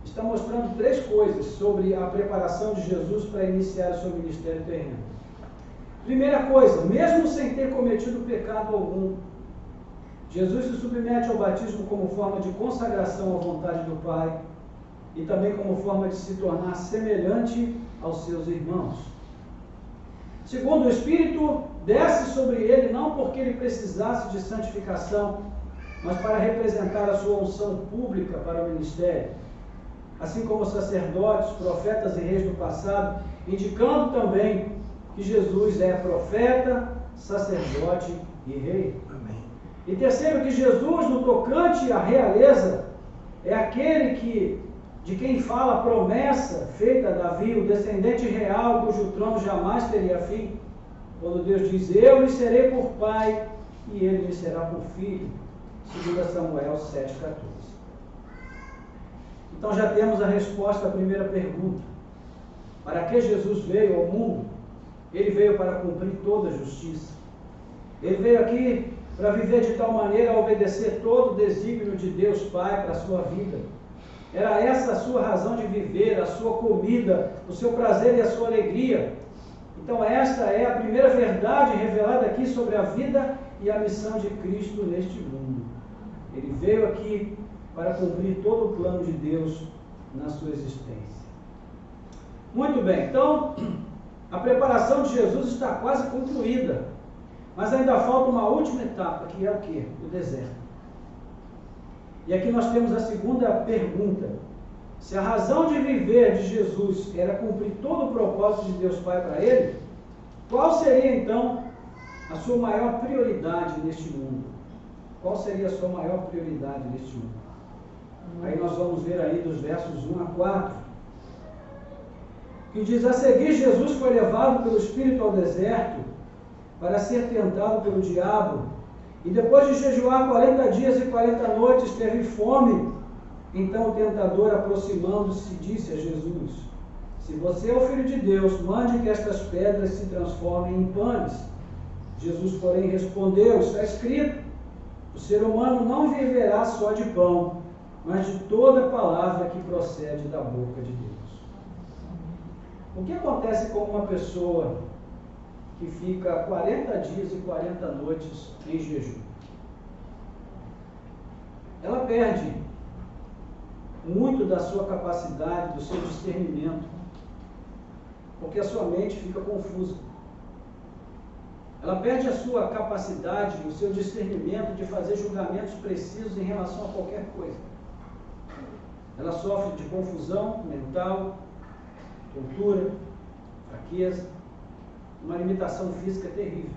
está mostrando três coisas sobre a preparação de Jesus para iniciar o seu ministério terreno. Primeira coisa, mesmo sem ter cometido pecado algum, Jesus se submete ao batismo como forma de consagração à vontade do Pai e também como forma de se tornar semelhante aos seus irmãos. Segundo, o Espírito desce sobre ele não porque ele precisasse de santificação, mas para representar a sua unção pública para o ministério, assim como sacerdotes, profetas e reis do passado, indicando também que Jesus é profeta, sacerdote e rei. Amém. E terceiro, que Jesus, no tocante à realeza, é aquele de quem fala a promessa feita a Davi, o descendente real cujo trono jamais teria fim, quando Deus diz: eu lhe serei por pai e ele lhe será por filho, segundo Samuel 7,14. Então já temos a resposta à primeira pergunta. Para que Jesus veio ao mundo? Ele veio para cumprir toda a justiça. Ele veio aqui para viver de tal maneira a obedecer todo o desígnio de Deus Pai para a sua vida. Era essa a sua razão de viver, a sua comida, o seu prazer e a sua alegria. Então esta é a primeira verdade revelada aqui sobre a vida e a missão de Cristo neste mundo. Ele veio aqui para cumprir todo o plano de Deus na sua existência. Muito bem, então a preparação de Jesus está quase concluída, mas ainda falta uma última etapa, que é o quê? O deserto. E aqui nós temos a segunda pergunta. Se a razão de viver de Jesus era cumprir todo o propósito de Deus Pai para ele, qual seria então a sua maior prioridade neste mundo? Qual seria a sua maior prioridade neste mundo? Aí nós vamos ver aí dos versos 1 a 4, que diz: a seguir Jesus foi levado pelo Espírito ao deserto para ser tentado pelo diabo, e depois de jejuar 40 dias e 40 noites teve fome. Então o tentador, aproximando-se, disse a Jesus: se você é o Filho de Deus, mande que estas pedras se transformem em pães. Jesus, porém, respondeu: está escrito, o ser humano não viverá só de pão, mas de toda palavra que procede da boca de Deus. O que acontece com uma pessoa que fica 40 dias e 40 noites em jejum? Ela perde muito da sua capacidade, do seu discernimento, porque a sua mente fica confusa. Ela perde a sua capacidade, o seu discernimento de fazer julgamentos precisos em relação a qualquer coisa. Ela sofre de confusão mental, tontura, fraqueza, uma limitação física terrível.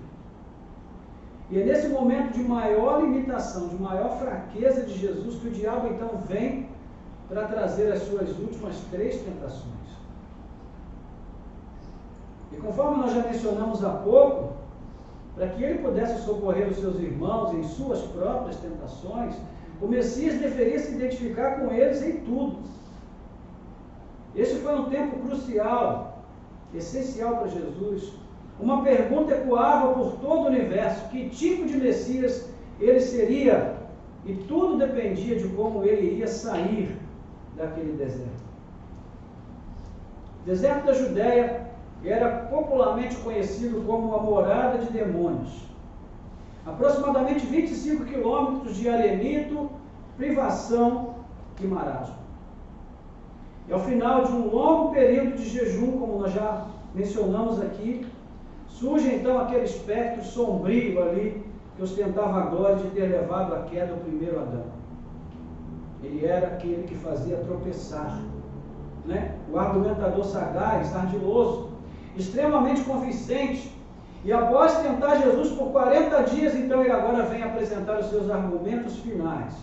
E é nesse momento de maior limitação, de maior fraqueza de Jesus, que o diabo então vem para trazer as suas últimas 3 tentações. E conforme nós já mencionamos há pouco, para que ele pudesse socorrer os seus irmãos em suas próprias tentações, o Messias deveria se identificar com eles em tudo. Esse foi um tempo crucial, essencial para Jesus. Uma pergunta ecoava por todo o universo: que tipo de Messias ele seria? E tudo dependia de como ele iria sair daquele deserto. O deserto da Judéia era popularmente conhecido como a morada de demônios. Aproximadamente 25 quilômetros de arenito, privação e marasmo. E ao final de um longo período de jejum, como nós já mencionamos aqui, surge então aquele espectro sombrio ali que ostentava a glória de ter levado à queda o primeiro Adão. Ele era aquele que fazia tropeçar, né? O argumentador sagaz, ardiloso, extremamente convincente. E após tentar Jesus por 40 dias, então ele agora vem apresentar os seus argumentos finais,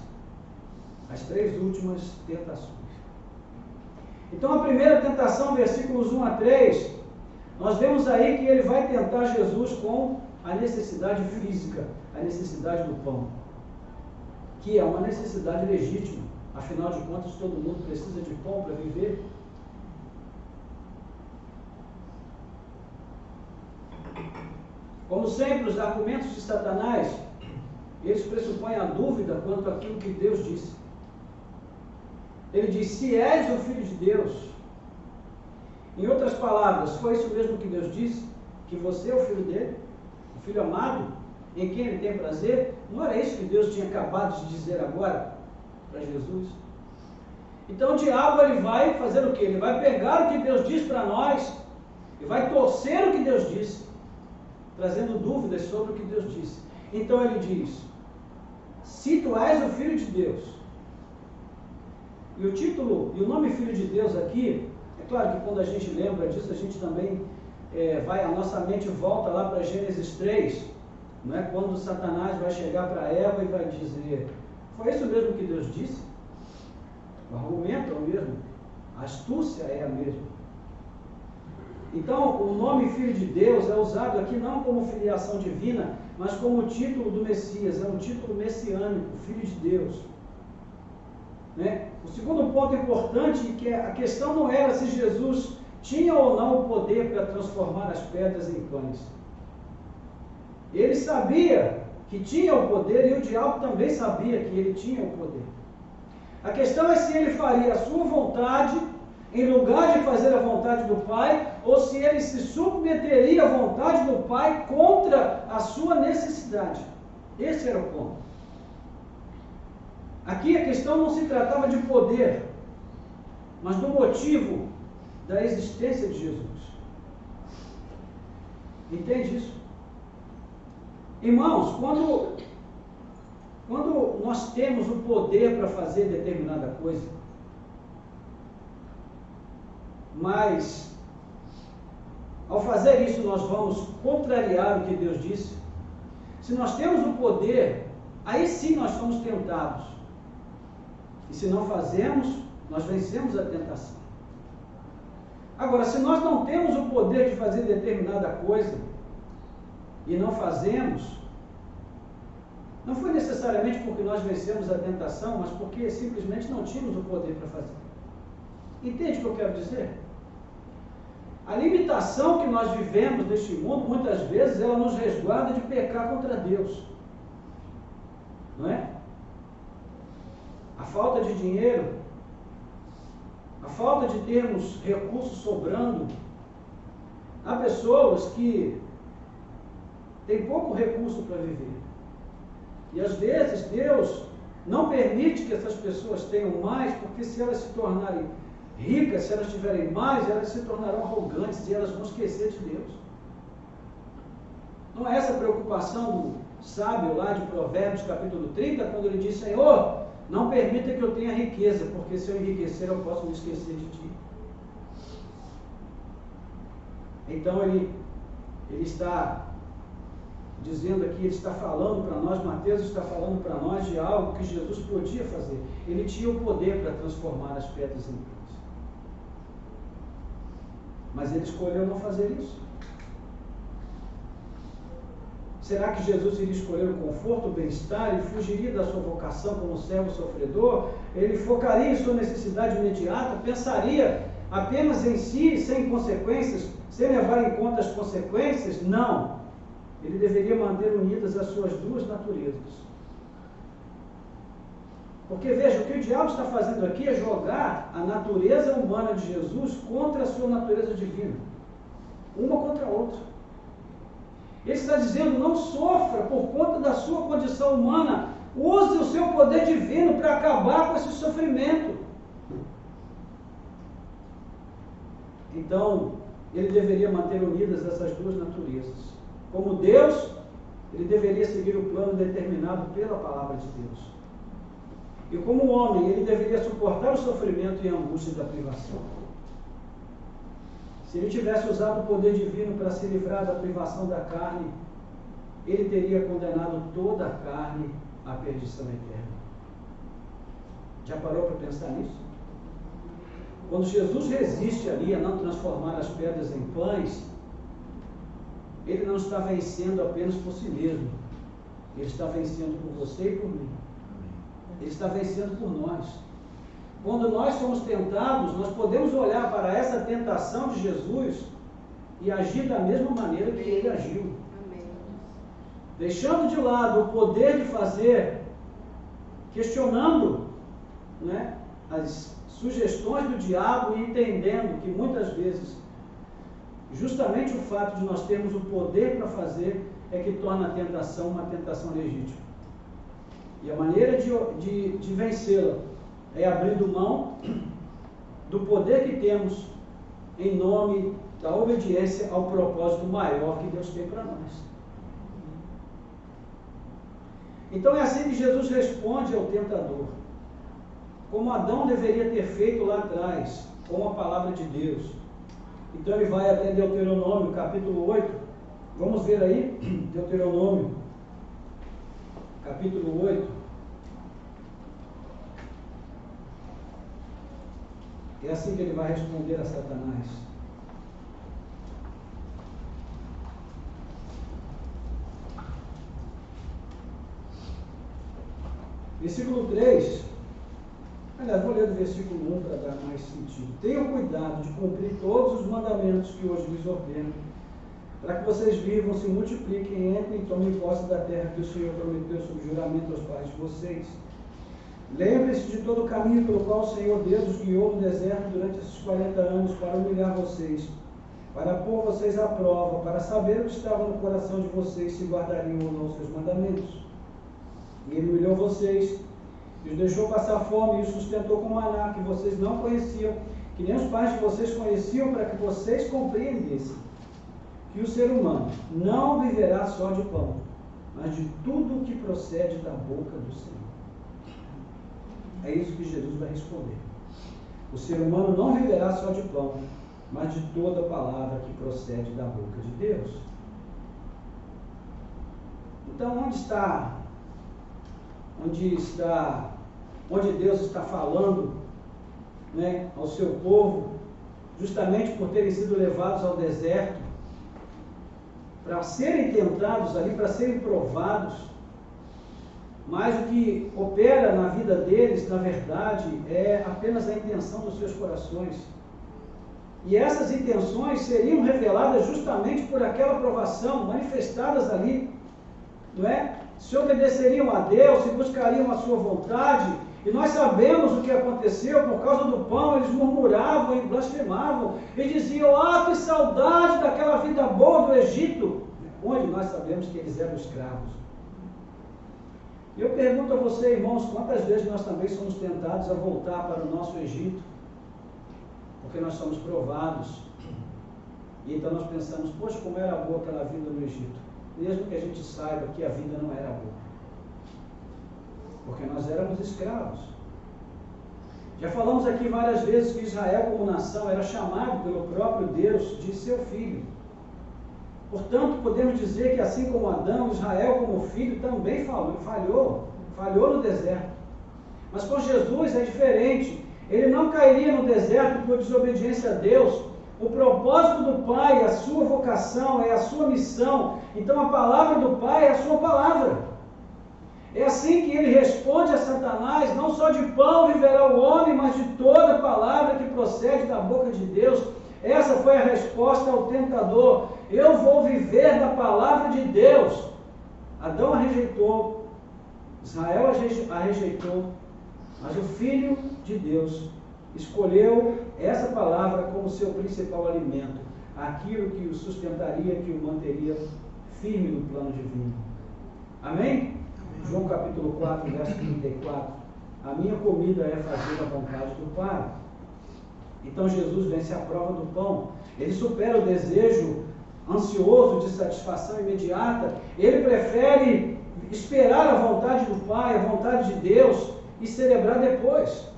as 3 últimas tentações. Então a primeira tentação, versículos 1 a 3, nós vemos aí que ele vai tentar Jesus com a necessidade física, a necessidade do pão, que é uma necessidade legítima. Afinal de contas, todo mundo precisa de pão para viver. Como sempre, os argumentos de Satanás, eles pressupõem a dúvida quanto àquilo que Deus disse. Ele diz: se és o Filho de Deus. Em outras palavras, foi isso mesmo que Deus disse? Que você é o Filho dele? O Filho amado, em quem ele tem prazer? Não era isso que Deus tinha acabado de dizer agora para Jesus? Então o diabo, ele vai fazer o quê? Ele vai pegar o que Deus diz para nós e vai torcer o que Deus disse, trazendo dúvidas sobre o que Deus disse. Então ele diz: se tu és o Filho de Deus. E o título, e o nome Filho de Deus aqui, é claro que quando a gente lembra disso, a gente também a nossa mente volta lá para Gênesis 3, não é? Quando Satanás vai chegar para Eva e vai dizer: foi isso mesmo que Deus disse? O argumento é o mesmo, a astúcia é a mesma. Então, o nome Filho de Deus é usado aqui não como filiação divina, mas como título do Messias, é um título messiânico, Filho de Deus. Né? O segundo ponto importante é que a questão não era se Jesus tinha ou não o poder para transformar as pedras em pães. Ele sabia que tinha o poder e o diabo também sabia que ele tinha o poder. A questão é se ele faria a sua vontade em lugar de fazer a vontade do Pai, ou se ele se submeteria à vontade do Pai contra a sua necessidade. Esse era o ponto. Aqui a questão não se tratava de poder, mas do motivo da existência de Jesus. Entende isso? Irmãos, quando nós temos o poder para fazer determinada coisa, mas ao fazer isso nós vamos contrariar o que Deus disse, se nós temos o poder, aí sim nós somos tentados. E se não fazemos, nós vencemos a tentação. Agora, se nós não temos o poder de fazer determinada coisa e não fazemos, não foi necessariamente porque nós vencemos a tentação, mas porque simplesmente não tínhamos o poder para fazer. Entende o que eu quero dizer? A limitação que nós vivemos neste mundo, muitas vezes, ela nos resguarda de pecar contra Deus. Não é? A falta de dinheiro, a falta de termos recursos sobrando. Há pessoas que têm pouco recurso para viver. E às vezes Deus não permite que essas pessoas tenham mais, porque se elas se tornarem ricas, se elas tiverem mais, elas se tornarão arrogantes e elas vão esquecer de Deus. Não é essa a preocupação do sábio lá de Provérbios capítulo 30, quando ele diz: Senhor, não permita que eu tenha riqueza, porque se eu enriquecer eu posso me esquecer de Ti. Então ele está dizendo aqui, ele está falando para nós, Mateus está falando para nós de algo que Jesus podia fazer. Ele tinha o poder para transformar as pedras em pães. Mas ele escolheu não fazer isso. Será que Jesus iria escolher o conforto, o bem-estar? Ele fugiria da sua vocação como servo sofredor? Ele focaria em sua necessidade imediata? Pensaria apenas em si, sem consequências, sem levar em conta as consequências? Não. Ele deveria manter unidas as suas duas naturezas. Porque veja, o que o diabo está fazendo aqui é jogar a natureza humana de Jesus contra a sua natureza divina. Uma contra a outra. Ele está dizendo: não sofra por conta da sua condição humana. Use o seu poder divino para acabar com esse sofrimento. Então, ele deveria manter unidas essas duas naturezas. Como Deus, ele deveria seguir o plano determinado pela palavra de Deus. E como homem, ele deveria suportar o sofrimento e a angústia da privação. Se ele tivesse usado o poder divino para se livrar da privação da carne, ele teria condenado toda a carne à perdição eterna. Já parou para pensar nisso? Quando Jesus resiste ali a não transformar as pedras em pães, ele não está vencendo apenas por si mesmo. Ele está vencendo por você e por mim. Ele está vencendo por nós. Quando nós somos tentados, nós podemos olhar para essa tentação de Jesus e agir da mesma maneira que ele agiu. Deixando de lado o poder de fazer, questionando, né, as sugestões do diabo e entendendo que muitas vezes justamente o fato de nós termos o poder para fazer é que torna a tentação uma tentação legítima. E a maneira de vencê-la é abrindo mão do poder que temos em nome da obediência ao propósito maior que Deus tem para nós. Então é assim que Jesus responde ao tentador, como Adão deveria ter feito lá atrás, com a palavra de Deus. Então ele vai até Deuteronômio, capítulo 8. Vamos ver aí, Deuteronômio, capítulo 8. É assim que ele vai responder a Satanás. Versículo 3. Aliás, vou ler do versículo 1 para dar mais sentido. Tenham cuidado de cumprir todos os mandamentos que hoje lhes ordeno, para que vocês vivam, se multipliquem, entrem e tomem posse da terra que o Senhor prometeu sob juramento aos pais de vocês. Lembre-se de todo o caminho pelo qual o Senhor Deus os guiou no deserto durante esses 40 anos para humilhar vocês, para pôr vocês à prova, para saber o que estava no coração de vocês, se guardariam ou não os seus mandamentos. E ele humilhou vocês, e os deixou passar fome, e os sustentou com maná, que vocês não conheciam, que nem os pais de vocês conheciam, para que vocês compreendessem que o ser humano não viverá só de pão, mas de tudo o que procede da boca do Senhor. É isso que Jesus vai responder. O ser humano não viverá só de pão, mas de toda palavra que procede da boca de Deus. Então, onde Deus está falando, né, ao seu povo, justamente por terem sido levados ao deserto, para serem tentados ali, para serem provados, mas o que opera na vida deles, na verdade, é apenas a intenção dos seus corações. E essas intenções seriam reveladas justamente por aquela provação, manifestadas ali, não é? Se obedeceriam a Deus, se buscariam a sua vontade, e nós sabemos o que aconteceu. Por causa do pão, eles murmuravam e blasfemavam, e diziam: ah, que saudade daquela vida boa do Egito, onde nós sabemos que eles eram escravos. E eu pergunto a você, irmãos, quantas vezes nós também somos tentados a voltar para o nosso Egito, porque nós somos provados, e então nós pensamos: poxa, como era boa aquela vida no Egito, mesmo que a gente saiba que a vida não era boa, porque nós éramos escravos. Já falamos aqui várias vezes que Israel como nação era chamado pelo próprio Deus de seu filho. Portanto, podemos dizer que assim como Adão, Israel como filho também falhou no deserto. Mas com Jesus é diferente. Ele não cairia no deserto por desobediência a Deus. O propósito do Pai, a sua vocação, é a sua missão. Então a palavra do Pai é a sua palavra. É assim que ele responde a Satanás: não só de pão viverá o homem, mas de toda palavra que procede da boca de Deus. Essa foi a resposta ao tentador: eu vou viver da palavra de Deus. Adão a rejeitou, Israel a rejeitou, mas o Filho de Deus escolheu essa palavra como seu principal alimento, aquilo que o sustentaria, que o manteria firme no plano divino. Amém? João capítulo 4, verso 34. A minha comida é fazer a vontade do Pai. Então Jesus vence a prova do pão. Ele supera o desejo ansioso de satisfação imediata. Ele prefere esperar a vontade do Pai, a vontade de Deus, e celebrar depois.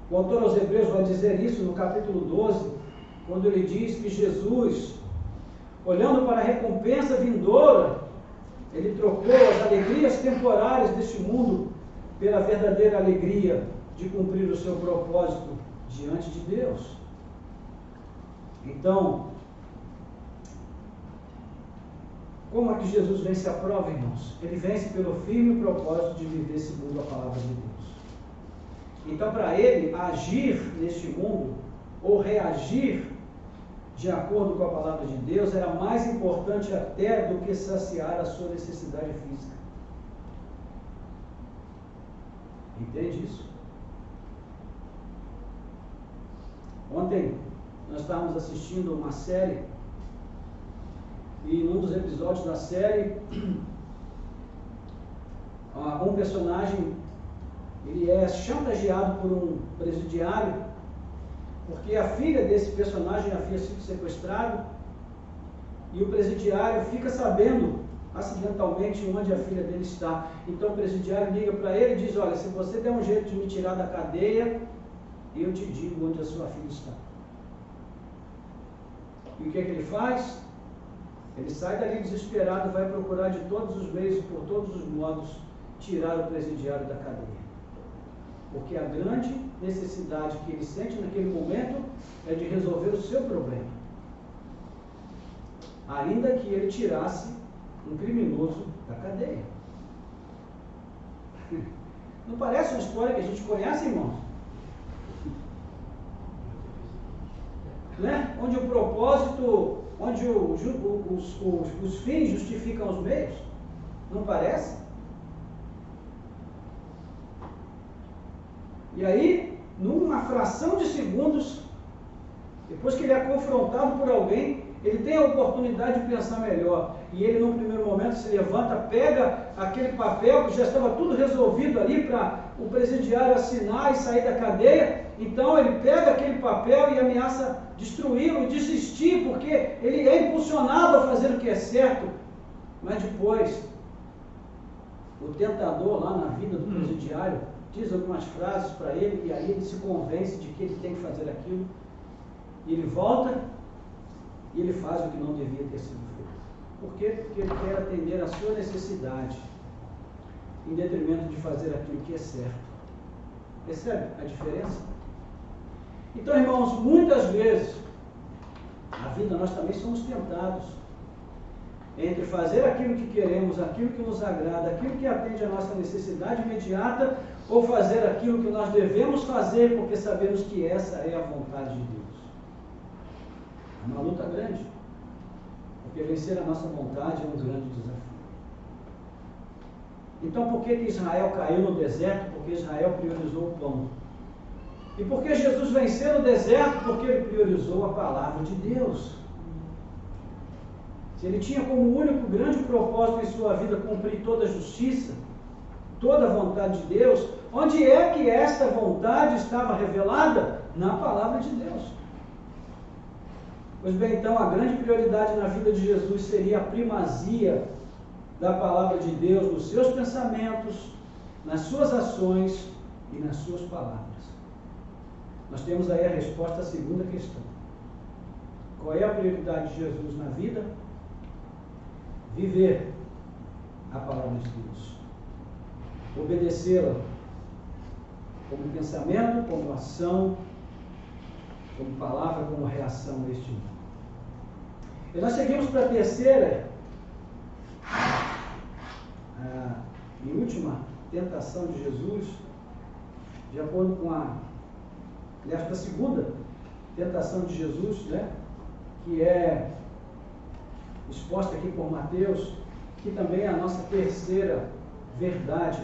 O autor aos Hebreus vai dizer isso no capítulo 12, quando ele diz que Jesus, olhando para a recompensa vindoura, ele trocou as alegrias temporárias deste mundo pela verdadeira alegria de cumprir o seu propósito diante de Deus. Então, como é que Jesus vence a prova, irmãos? Ele vence pelo firme propósito de viver segundo a palavra de Deus. Então, para ele, agir neste mundo, ou reagir de acordo com a palavra de Deus, era mais importante até do que saciar a sua necessidade física. Entende isso? Ontem nós estávamos assistindo uma série, e num dos episódios da série, um personagem, ele é chantageado por um presidiário, porque a filha desse personagem havia sido sequestrada, e o presidiário fica sabendo acidentalmente onde a filha dele está. Então o presidiário liga para ele e diz: olha, se você der um jeito de me tirar da cadeia, eu te digo onde a sua filha está. E o que é que ele faz? Ele sai dali desesperado e vai procurar de todos os meios e por todos os modos tirar o presidiário da cadeia. Porque a grande necessidade que ele sente naquele momento é de resolver o seu problema. Ainda que ele tirasse um criminoso da cadeia. Não parece uma história que a gente conhece, irmãos? Né? Onde o propósito, onde os fins justificam os meios. Não parece? E aí, numa fração de segundos, depois que ele é confrontado por alguém, ele tem a oportunidade de pensar melhor. E ele, num primeiro momento, se levanta, pega aquele papel que já estava tudo resolvido ali para o presidiário assinar e sair da cadeia. Então ele pega aquele papel e ameaça destruí-lo, desistir, porque ele é impulsionado a fazer o que é certo. Mas depois, o tentador lá na vida do presidiário diz algumas frases para ele, e aí ele se convence de que ele tem que fazer aquilo. E ele volta e ele faz o que não devia ter sido feito. Por quê? Porque ele quer atender a sua necessidade, em detrimento de fazer aquilo que é certo. Percebe a diferença? Então, irmãos, muitas vezes, na vida nós também somos tentados entre fazer aquilo que queremos, aquilo que nos agrada, aquilo que atende à nossa necessidade imediata, ou fazer aquilo que nós devemos fazer porque sabemos que essa é a vontade de Deus. É uma luta grande, porque vencer a nossa vontade é um grande desafio. Então, por que Israel caiu no deserto? Porque Israel priorizou o pão. E por que Jesus venceu no deserto? Porque ele priorizou a palavra de Deus. Se ele tinha como único grande propósito em sua vida cumprir toda a justiça, toda a vontade de Deus, onde é que esta vontade estava revelada? Na palavra de Deus. Pois bem, então, a grande prioridade na vida de Jesus seria a primazia da palavra de Deus nos seus pensamentos, nas suas ações e nas suas palavras. Nós temos aí a resposta à segunda questão. Qual é a prioridade de Jesus na vida? Viver a palavra de Deus. Obedecê-la como pensamento, como ação, como palavra, como reação a este mundo. E nós seguimos para a terceira e última tentação de Jesus, de acordo com a segunda tentação de Jesus, né, que é exposta aqui por Mateus, que também é a nossa terceira verdade,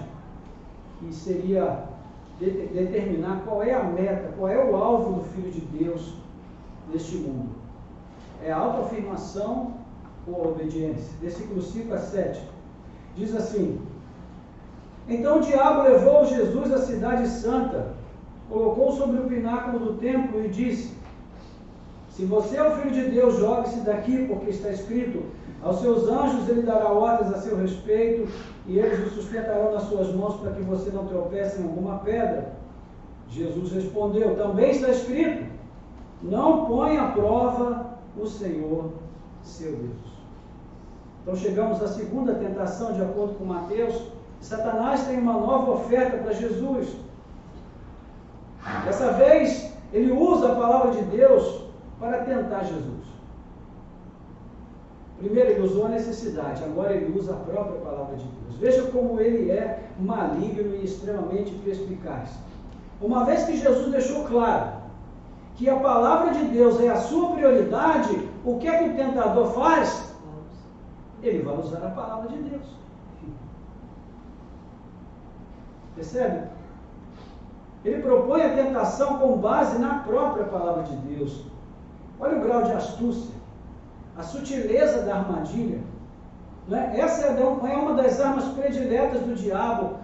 que seria determinar qual é a meta, qual é o alvo do Filho de Deus neste mundo. É a autoafirmação ou a obediência? Versículo 5 a 7 diz assim: então o diabo levou Jesus à cidade santa, colocou sobre o pináculo do templo e disse: se você é o Filho de Deus, jogue-se daqui, porque está escrito: aos seus anjos ele dará ordens a seu respeito, e eles o sustentarão nas suas mãos para que você não tropece em alguma pedra. Jesus respondeu: também está escrito: não põe à prova o Senhor, seu Deus. Então chegamos à segunda tentação, de acordo com Mateus. Satanás tem uma nova oferta para Jesus. Dessa vez, ele usa a palavra de Deus para tentar Jesus. Primeiro ele usou a necessidade, agora ele usa a própria palavra de Deus. Veja como ele é maligno e extremamente perspicaz. Uma vez que Jesus deixou claro que a palavra de Deus é a sua prioridade, o que é que o tentador faz? Ele vai usar a palavra de Deus. Percebe? Ele propõe a tentação com base na própria palavra de Deus. Olha o grau de astúcia, a sutileza da armadilha. Né? Essa é uma das armas prediletas do diabo,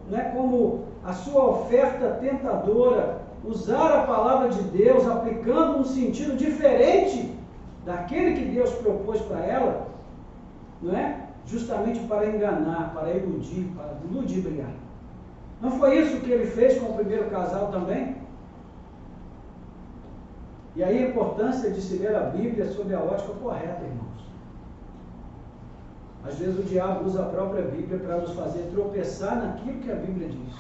né? Como a sua oferta tentadora, usar a palavra de Deus, aplicando um sentido diferente daquele que Deus propôs para ela, não é? Justamente para enganar, para iludir, para ludibriar. Não foi isso que ele fez com o primeiro casal também? E aí a importância de se ler a Bíblia sob a ótica correta, irmãos. Às vezes o diabo usa a própria Bíblia para nos fazer tropeçar naquilo que a Bíblia diz.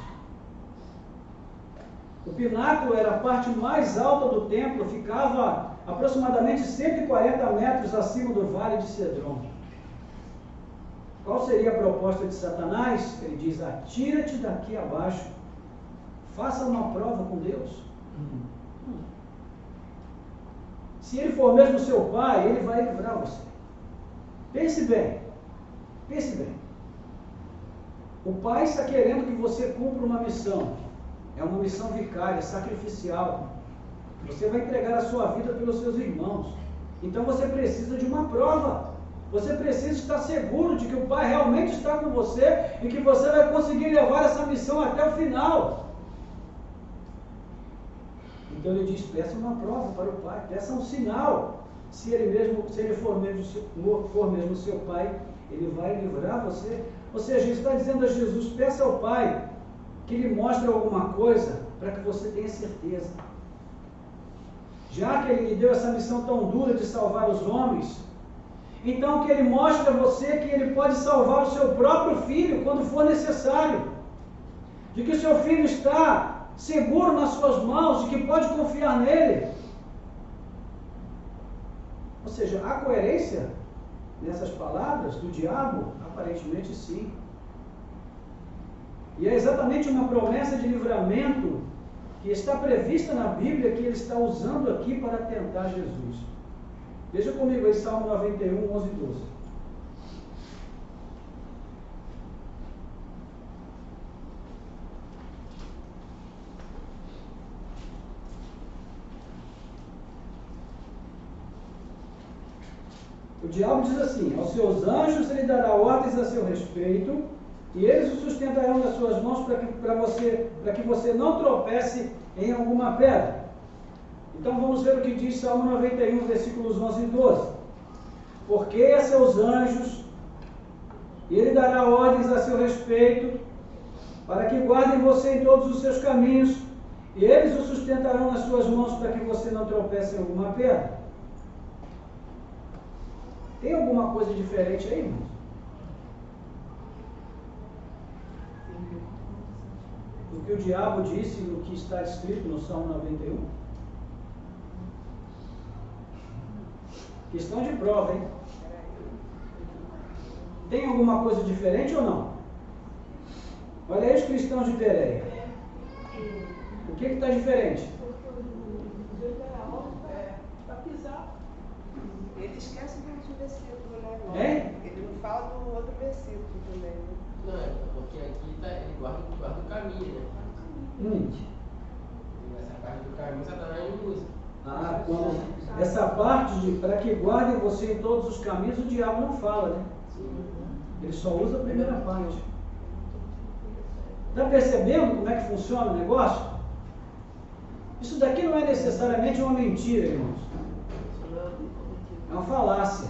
O pináculo era a parte mais alta do templo, ficava aproximadamente 140 metros acima do vale de Cedron. Qual seria a proposta de Satanás? Ele diz: atira-te daqui abaixo, faça uma prova com Deus. Se ele for mesmo seu pai, ele vai livrar você. Pense bem, pense bem. O pai está querendo que você cumpra uma missão. É uma missão vicária, sacrificial. Você vai entregar a sua vida pelos seus irmãos. Então você precisa de uma prova. Você precisa estar seguro de que o Pai realmente está com você e que você vai conseguir levar essa missão até o final. Então ele diz: peça uma prova para o Pai, peça um sinal. Se ele for mesmo seu Pai, ele vai livrar você. Ou seja, ele está dizendo a Jesus: peça ao Pai que lhe mostre alguma coisa para que você tenha certeza. Já que ele lhe deu essa missão tão dura de salvar os homens, então que ele mostre a você que ele pode salvar o seu próprio filho quando for necessário. De que o seu filho está seguro nas suas mãos, de que pode confiar nele. Ou seja, há coerência nessas palavras do diabo? Aparentemente sim. E é exatamente uma promessa de livramento que está prevista na Bíblia que ele está usando aqui para tentar Jesus. Veja comigo aí Salmo 91, 11 e 12. O diabo diz assim: aos seus anjos ele dará ordens a seu respeito, e eles o sustentarão nas suas mãos para que você não tropece em alguma pedra. Então vamos ver o que diz Salmo 91, versículos 11 e 12. Porque a seus anjos ele dará ordens a seu respeito, para que guardem você em todos os seus caminhos, e eles o sustentarão nas suas mãos para que você não tropece em alguma pedra. Tem alguma coisa diferente aí, irmãos? Do que o diabo disse no que está escrito no Salmo 91? Questão de prova, hein? Tem alguma coisa diferente ou não? Olha aí os cristãos de Bereia. O que está diferente? Ele esquece do outro versículo, né? Hein? Ele não fala do outro versículo também, né? Não, é porque aqui ele guarda o caminho, né? Essa parte do caminho Satanás não usa. Quando essa parte de para que guardem você em todos os caminhos, o diabo não fala, né? Ele só usa a primeira parte. Está percebendo como é que funciona o negócio? Isso daqui não é necessariamente uma mentira, irmãos. É uma falácia.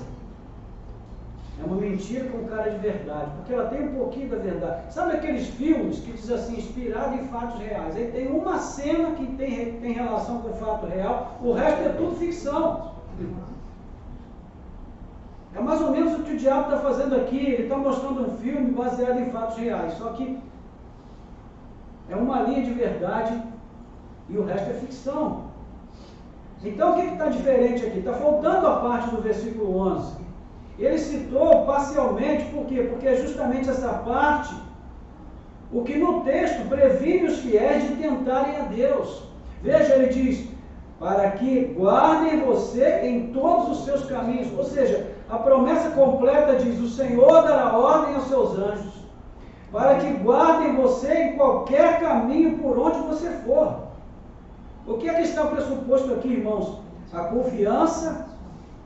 É uma mentira com cara de verdade, porque ela tem um pouquinho da verdade. Sabe aqueles filmes que diz assim, inspirado em fatos reais? Aí tem uma cena que tem relação com o fato real, o resto é tudo ficção. É mais ou menos o que o diabo está fazendo aqui. Ele está mostrando um filme baseado em fatos reais, só que é uma linha de verdade e o resto é ficção. Então o que está diferente aqui? Está faltando a parte do versículo 11. Ele citou parcialmente, por quê? Porque é justamente essa parte o que no texto previne os fiéis de tentarem a Deus. Veja, ele diz, para que guardem você em todos os seus caminhos. Ou seja, a promessa completa diz, o Senhor dará ordem aos seus anjos, para que guardem você em qualquer caminho por onde você for. O que é que está pressuposto aqui, irmãos? A confiança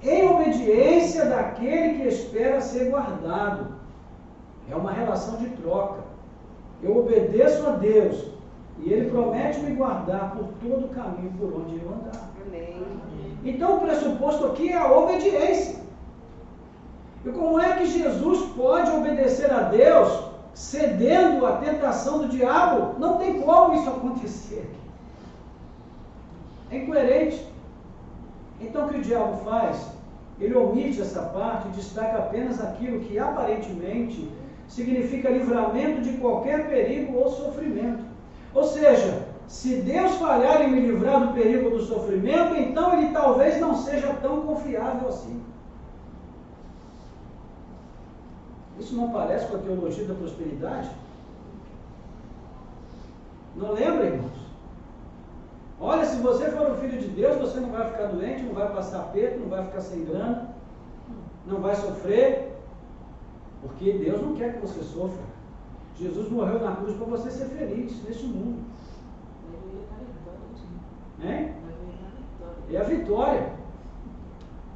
em obediência daquele que espera ser guardado. É uma relação de troca. Eu obedeço a Deus e Ele promete me guardar por todo o caminho por onde eu andar. Amém. Então o pressuposto aqui é a obediência. E como é que Jesus pode obedecer a Deus cedendo à tentação do diabo? Não tem como isso acontecer. É incoerente. Então o que o diabo faz? Ele omite essa parte e destaca apenas aquilo que aparentemente significa livramento de qualquer perigo ou sofrimento. Ou seja, se Deus falhar em me livrar do perigo do sofrimento, então Ele talvez não seja tão confiável assim. Isso não parece com a teologia da prosperidade? Não lembra, irmãos? Olha, se você for o filho de Deus, você não vai ficar doente, não vai passar aperto, não vai ficar sem grana, não vai sofrer, porque Deus não quer que você sofra. Jesus morreu na cruz para você ser feliz neste mundo. É a vitória.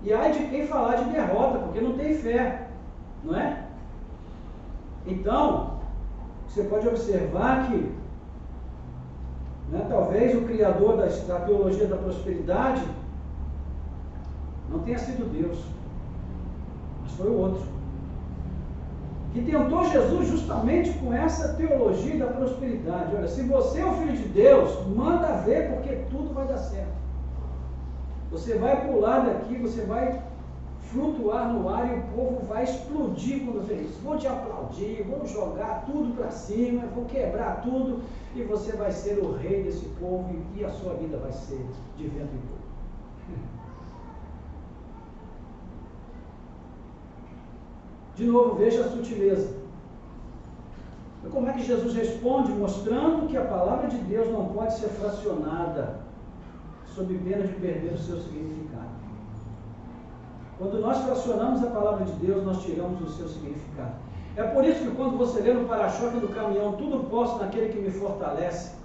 E ai de quem falar de derrota, porque não tem fé, não é? Então, você pode observar que talvez o criador da teologia da prosperidade não tenha sido Deus, mas foi o outro, que tentou Jesus justamente com essa teologia da prosperidade. Olha, se você é o filho de Deus, manda ver, porque tudo vai dar certo. Você vai pular daqui, você vai flutuar no ar e o povo vai explodir quando vê isso. Vão te aplaudir, vão jogar tudo para cima, vão quebrar tudo e você vai ser o rei desse povo e a sua vida vai ser de vento em pouco. De novo, veja a sutileza. Como é que Jesus responde? Mostrando que a palavra de Deus não pode ser fracionada sob pena de perder o seu significado. Quando nós fracionamos a palavra de Deus, nós tiramos o seu significado. É por isso que quando você lê no para-choque do caminhão, tudo posso naquele que me fortalece,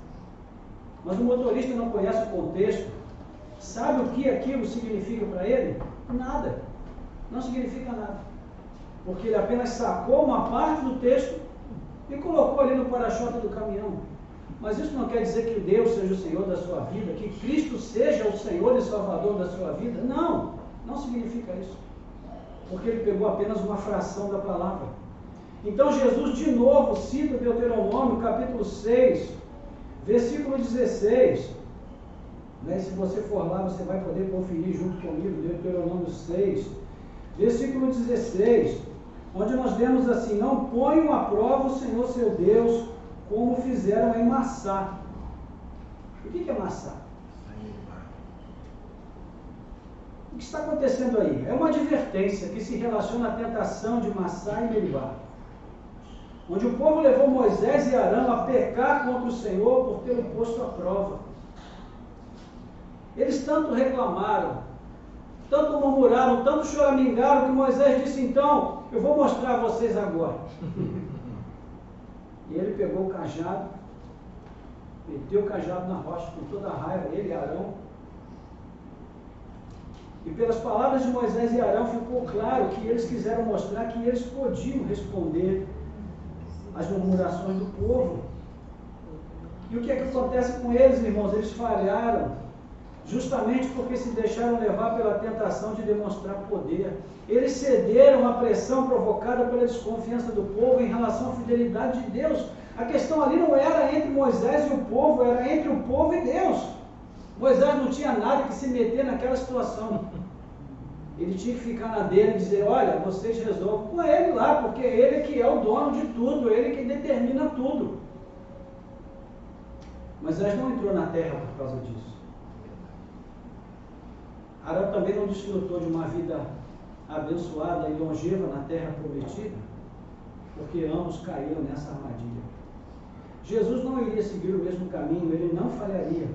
mas o motorista não conhece o contexto, sabe o que aquilo significa para ele? Nada. Não significa nada. Porque ele apenas sacou uma parte do texto e colocou ali no para-choque do caminhão. Mas isso não quer dizer que Deus seja o Senhor da sua vida, que Cristo seja o Senhor e Salvador da sua vida. Não, não significa isso. Porque ele pegou apenas uma fração da palavra. Então Jesus de novo cita Deuteronômio capítulo 6, versículo 16. Se você for lá, você vai poder conferir junto comigo, Deuteronômio 6, versículo 16, onde nós lemos assim: não ponham à prova o Senhor seu Deus, como fizeram em Massá. O que é Massá? O que está acontecendo aí? É uma advertência que se relaciona à tentação de Massá e Meribá, onde o povo levou Moisés e Arão a pecar contra o Senhor por ter o posto à prova. Eles tanto reclamaram, tanto murmuraram, tanto choramingaram, que Moisés disse: então, eu vou mostrar a vocês agora. E ele pegou o cajado, meteu o cajado na rocha com toda a raiva, ele e Arão. E pelas palavras de Moisés e Arão ficou claro que eles quiseram mostrar que eles podiam responder às murmurações do povo. E o que é que acontece com eles, irmãos? Eles falharam, justamente porque se deixaram levar pela tentação de demonstrar poder. Eles cederam à pressão provocada pela desconfiança do povo em relação à fidelidade de Deus. A questão ali não era entre Moisés e o povo, era entre o povo e Deus. Moisés não tinha nada que se meter naquela situação. Ele tinha que ficar na dele e dizer: olha, vocês resolvam com ele lá, porque ele que é o dono de tudo, ele que determina tudo. Moisés não entrou na terra por causa disso. Arão também não desfrutou de uma vida abençoada e longeva na terra prometida, porque ambos caíram nessa armadilha. Jesus não iria seguir o mesmo caminho, ele não falharia,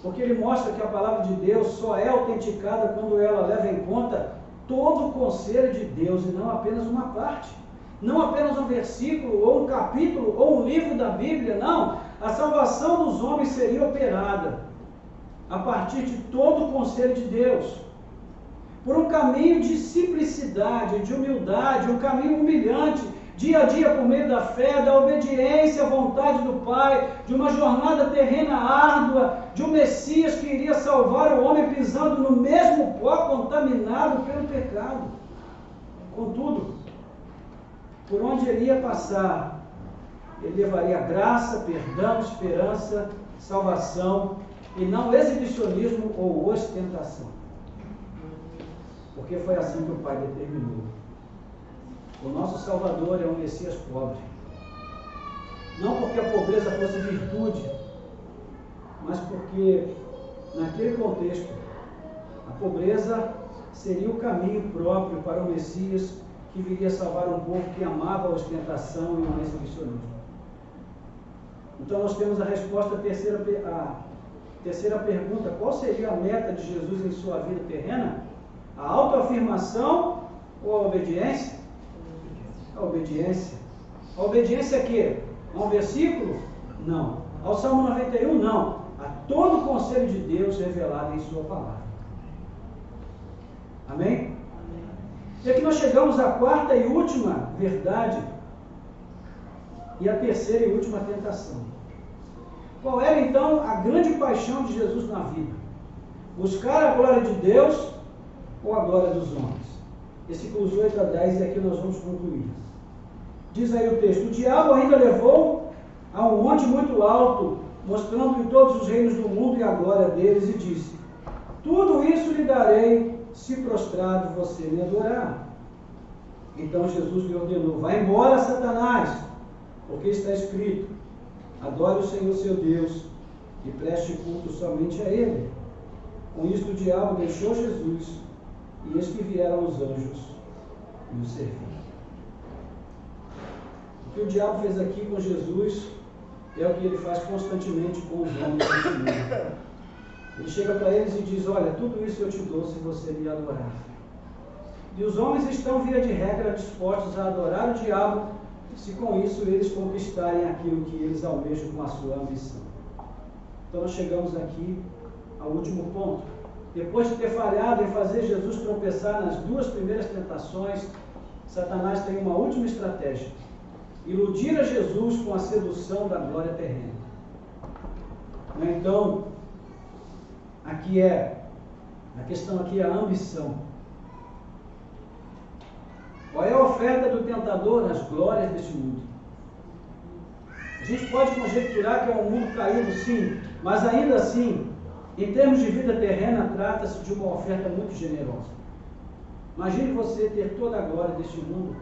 porque ele mostra que a palavra de Deus só é autenticada quando ela leva em conta todo o conselho de Deus e não apenas uma parte, não apenas um versículo, ou um capítulo, ou um livro da Bíblia, não. A salvação dos homens seria operada a partir de todo o conselho de Deus, por um caminho de simplicidade, de humildade, um caminho humilhante, dia a dia por meio da fé, da obediência à vontade do Pai, de uma jornada terrena árdua, de um Messias que iria salvar o homem pisando no mesmo pó contaminado pelo pecado. Contudo, por onde ele ia passar, ele levaria graça, perdão, esperança, salvação, e não exibicionismo ou ostentação. Porque foi assim que o Pai determinou. O nosso Salvador é um Messias pobre. Não porque a pobreza fosse virtude, mas porque, naquele contexto, a pobreza seria o caminho próprio para o Messias que viria salvar um povo que amava a ostentação e o exibicionismo. Então nós temos a resposta à terceira pergunta: qual seria a meta de Jesus em sua vida terrena? A autoafirmação ou a obediência? A obediência. A obediência a quê? A um versículo? Não. Ao Salmo 91? Não. A todo o conselho de Deus revelado em sua palavra. Amém? E aqui nós chegamos à quarta e última verdade e à terceira e última tentação. Qual era então a grande paixão de Jesus na vida? Buscar a glória de Deus ou a glória dos homens? Versículos 8 a 10, e aqui nós vamos concluir. Diz aí o texto: o diabo ainda levou a um monte muito alto, mostrando-lhe todos os reinos do mundo e a glória deles, e disse: tudo isso lhe darei, se prostrado você me adorar. Então Jesus lhe ordenou: vai embora, Satanás, porque está escrito: adore o Senhor seu Deus e preste culto somente a Ele. Com isto o diabo deixou Jesus, e eis que vieram os anjos e o serviram. O que o diabo fez aqui com Jesus é o que ele faz constantemente com os homens deste mundo. Ele chega para eles e diz: olha, tudo isso eu te dou se você me adorar. E os homens estão, via de regra, dispostos a adorar o diabo, se com isso eles conquistarem aquilo que eles almejam com a sua ambição. Então nós chegamos aqui ao último ponto. Depois de ter falhado em fazer Jesus tropeçar nas duas primeiras tentações, Satanás tem uma última estratégia: iludir a Jesus com a sedução da glória terrena. Então, a questão aqui é a ambição. Qual é a oferta do tentador? As glórias deste mundo. A gente pode conjecturar que é um mundo caído, sim, mas ainda assim, em termos de vida terrena, trata-se de uma oferta muito generosa. Imagine você ter toda a glória deste mundo.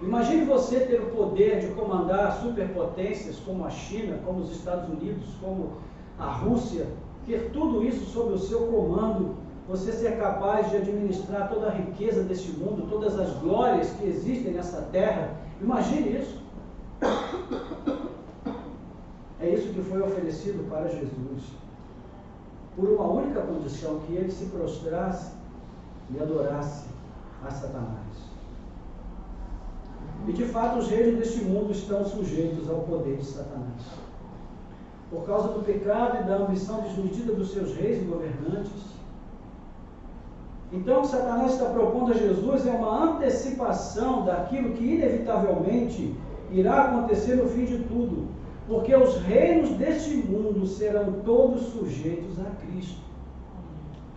Imagine você ter o poder de comandar superpotências como a China, como os Estados Unidos, como a Rússia, ter tudo isso sob o seu comando, você ser capaz de administrar toda a riqueza deste mundo, todas as glórias que existem nessa terra. Imagine isso. É isso que foi oferecido para Jesus, por uma única condição: que ele se prostrasse e adorasse a Satanás. E de fato os reinos deste mundo estão sujeitos ao poder de Satanás, por causa do pecado e da ambição desmedida dos seus reis e governantes. Então o que Satanás está propondo a Jesus é uma antecipação daquilo que inevitavelmente irá acontecer no fim de tudo, porque os reinos deste mundo serão todos sujeitos a Cristo.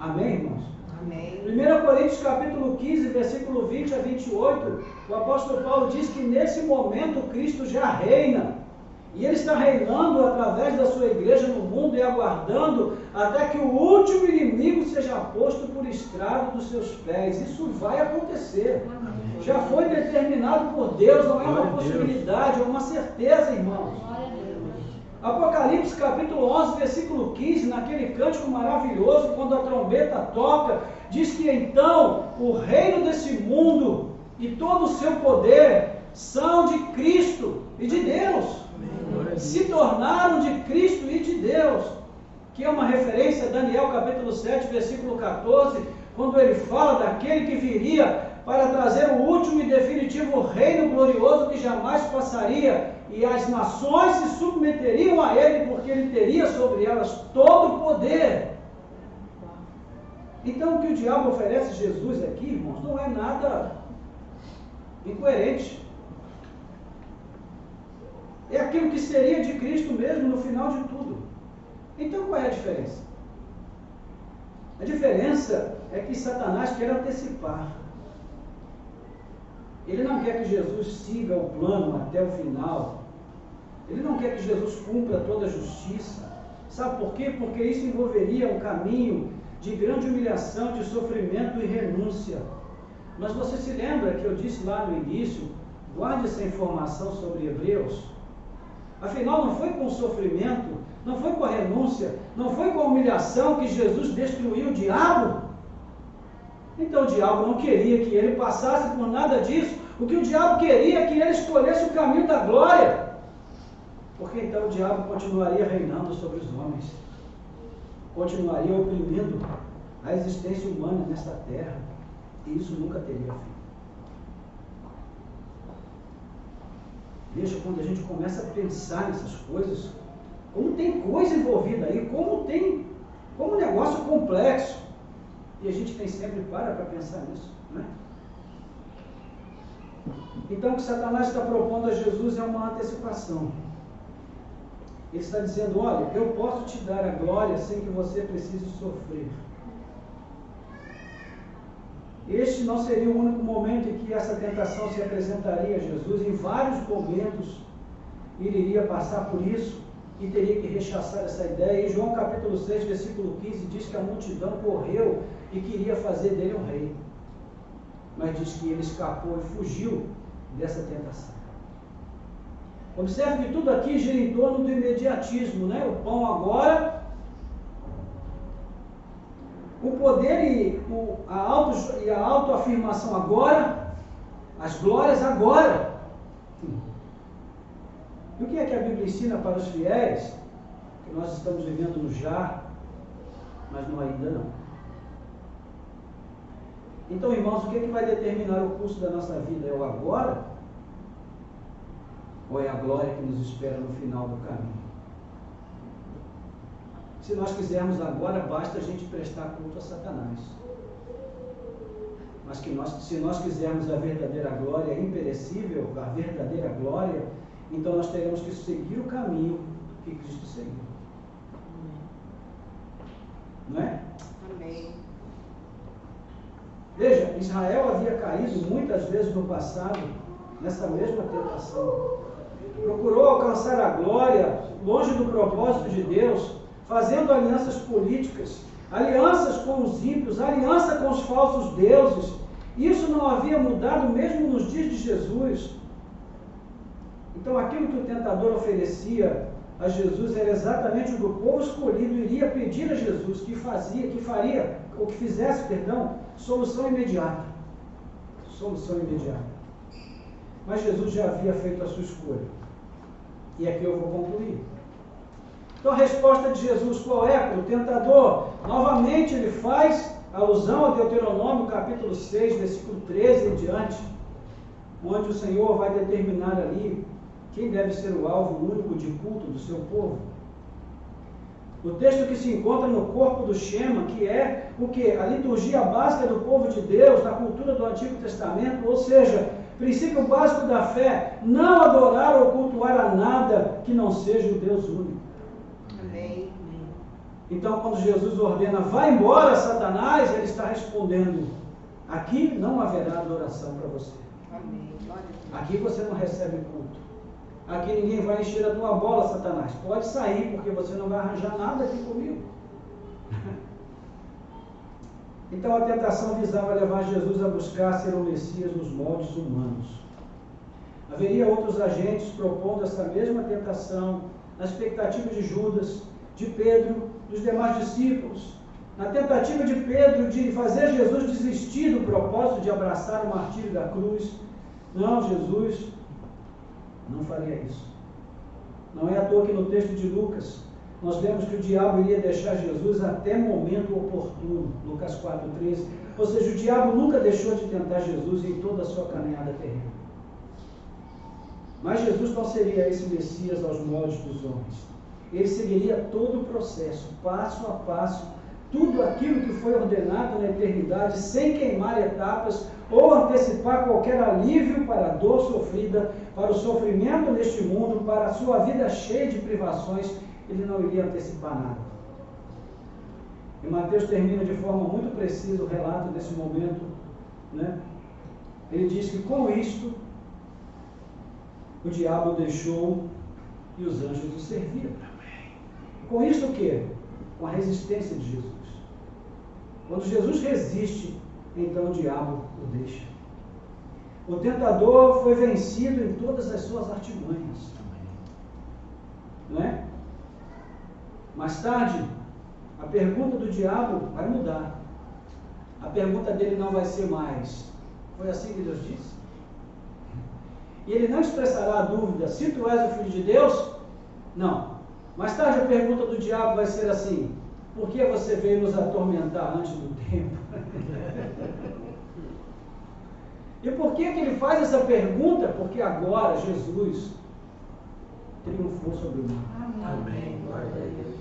Amém, irmãos? Amém. 1 Coríntios capítulo 15, versículo 20 a 28, o apóstolo Paulo diz que nesse momento Cristo já reina, e ele está reinando através da sua igreja no mundo e aguardando até que o último inimigo seja posto por estrado dos seus pés. Isso vai acontecer. Amém. Já foi determinado por Deus, não é uma possibilidade, é uma certeza, irmãos. Apocalipse capítulo 11, versículo 15, naquele cântico maravilhoso, quando a trombeta toca, diz que então o reino desse mundo e todo o seu poder são de Cristo e de Deus. Se tornaram de Cristo e de Deus, que é uma referência a Daniel capítulo 7, versículo 14, quando ele fala daquele que viria para trazer o último e definitivo reino glorioso que jamais passaria, e as nações se submeteriam a ele, porque ele teria sobre elas todo o poder. Então o que o diabo oferece a Jesus aqui, irmãos, não é nada incoerente. É aquilo que seria de Cristo mesmo no final de tudo. Então qual é a diferença? A diferença é que Satanás quer antecipar. Ele não quer que Jesus siga o plano até o final. Ele não quer que Jesus cumpra toda a justiça. Sabe por quê? Porque isso envolveria um caminho de grande humilhação, de sofrimento e renúncia. Mas você se lembra que eu disse lá no início, guarde essa informação sobre Hebreus. Afinal, não foi com o sofrimento, não foi com a renúncia, não foi com a humilhação que Jesus destruiu o diabo? Então o diabo não queria que ele passasse por nada disso. O que o diabo queria é que ele escolhesse o caminho da glória. Porque então o diabo continuaria reinando sobre os homens. Continuaria oprimindo a existência humana nesta terra. E isso nunca teria fim. Veja, quando a gente começa a pensar nessas coisas, como tem coisa envolvida aí, como um negócio complexo. E a gente nem sempre para pensar nisso, né? Então o que Satanás está propondo a Jesus é uma antecipação. Ele está dizendo, olha, eu posso te dar a glória sem que você precise sofrer. Este não seria o único momento em que essa tentação se apresentaria a Jesus. Em vários momentos ele iria passar por isso e teria que rechaçar essa ideia. E João capítulo 6, versículo 15 diz que a multidão correu e queria fazer dele um rei. Mas diz que ele escapou e fugiu dessa tentação. Observe que tudo aqui gira em torno do imediatismo, né? O pão agora, o poder e a autoafirmação agora, as glórias agora. E o que é que a Bíblia ensina para os fiéis? Que nós estamos vivendo no já, mas no ainda não. Então, irmãos, o que é que vai determinar o curso da nossa vida? É o agora? Ou é a glória que nos espera no final do caminho? Se nós quisermos agora, basta a gente prestar culto a Satanás. Mas se nós quisermos a verdadeira glória imperecível, a verdadeira glória, então nós teremos que seguir o caminho que Cristo seguiu. Não é? Amém. Veja, Israel havia caído muitas vezes no passado nessa mesma tentação. Procurou alcançar a glória longe do propósito de Deus, fazendo alianças políticas, alianças com os ímpios, aliança com os falsos deuses. Isso não havia mudado mesmo nos dias de Jesus. Então aquilo que o tentador oferecia a Jesus era exatamente o que o povo escolhido iria pedir a Jesus, que fizesse, solução imediata. Solução imediata. Mas Jesus já havia feito a sua escolha. E aqui eu vou concluir. Então a resposta de Jesus qual é para o tentador? Novamente ele faz alusão a Deuteronômio capítulo 6, versículo 13 em diante, onde o Senhor vai determinar ali quem deve ser o alvo único de culto do seu povo. O texto que se encontra no corpo do Shema, que é o que? A liturgia básica do povo de Deus, na cultura do Antigo Testamento, ou seja, princípio básico da fé, não adorar ou cultuar a nada que não seja o Deus único. Amém. Então, quando Jesus ordena, vai embora, Satanás, ele está respondendo, aqui não haverá adoração para você. Amém. Aqui você não recebe culto. Aqui ninguém vai encher a tua bola, Satanás. Pode sair, porque você não vai arranjar nada aqui comigo. Então a tentação visava levar Jesus a buscar ser o Messias nos moldes humanos. Haveria outros agentes propondo essa mesma tentação, na expectativa de Judas, de Pedro, dos demais discípulos, na tentativa de Pedro de fazer Jesus desistir do propósito de abraçar o martírio da cruz. Não, Jesus não faria isso. Não é à toa que no texto de Lucas, nós vemos que o diabo iria deixar Jesus até momento oportuno, Lucas 4,13. Ou seja, o diabo nunca deixou de tentar Jesus em toda a sua caminhada terrena. Mas Jesus não seria esse Messias aos moldes dos homens. Ele seguiria todo o processo, passo a passo, tudo aquilo que foi ordenado na eternidade, sem queimar etapas ou antecipar qualquer alívio para a dor sofrida, para o sofrimento neste mundo, para a sua vida cheia de privações. Ele não iria antecipar nada. E Mateus termina de forma muito precisa o relato desse momento, né? Ele diz que com isto o diabo o deixou e os anjos o serviram. Com isto o quê? Com a resistência de Jesus. Quando Jesus resiste, então o diabo o deixa. O tentador foi vencido em todas as suas artimanhas. Não é? Mais tarde, a pergunta do diabo vai mudar. A pergunta dele não vai ser mais: foi assim que Deus disse? E ele não expressará a dúvida: se tu és o Filho de Deus? Não. Mais tarde a pergunta do diabo vai ser assim: por que você veio nos atormentar antes do tempo? E por que ele faz essa pergunta? Porque agora Jesus triunfou sobre o mal. Amém. Glória a Deus.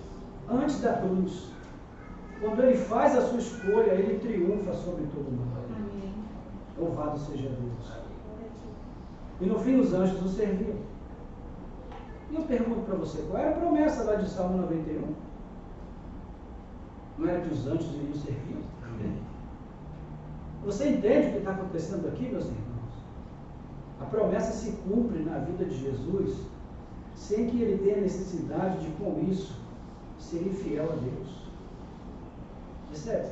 Antes da cruz, quando ele faz a sua escolha, ele triunfa sobre todo o mal. Amém. Louvado seja Deus. E no fim os anjos o serviram. E eu pergunto para você, qual era a promessa lá de Salmo 91? Não era que os anjos iriam servir? Amém. Você entende o que está acontecendo aqui, meus irmãos? A promessa se cumpre na vida de Jesus sem que ele tenha necessidade de, com isso, ser infiel a Deus. Percebe?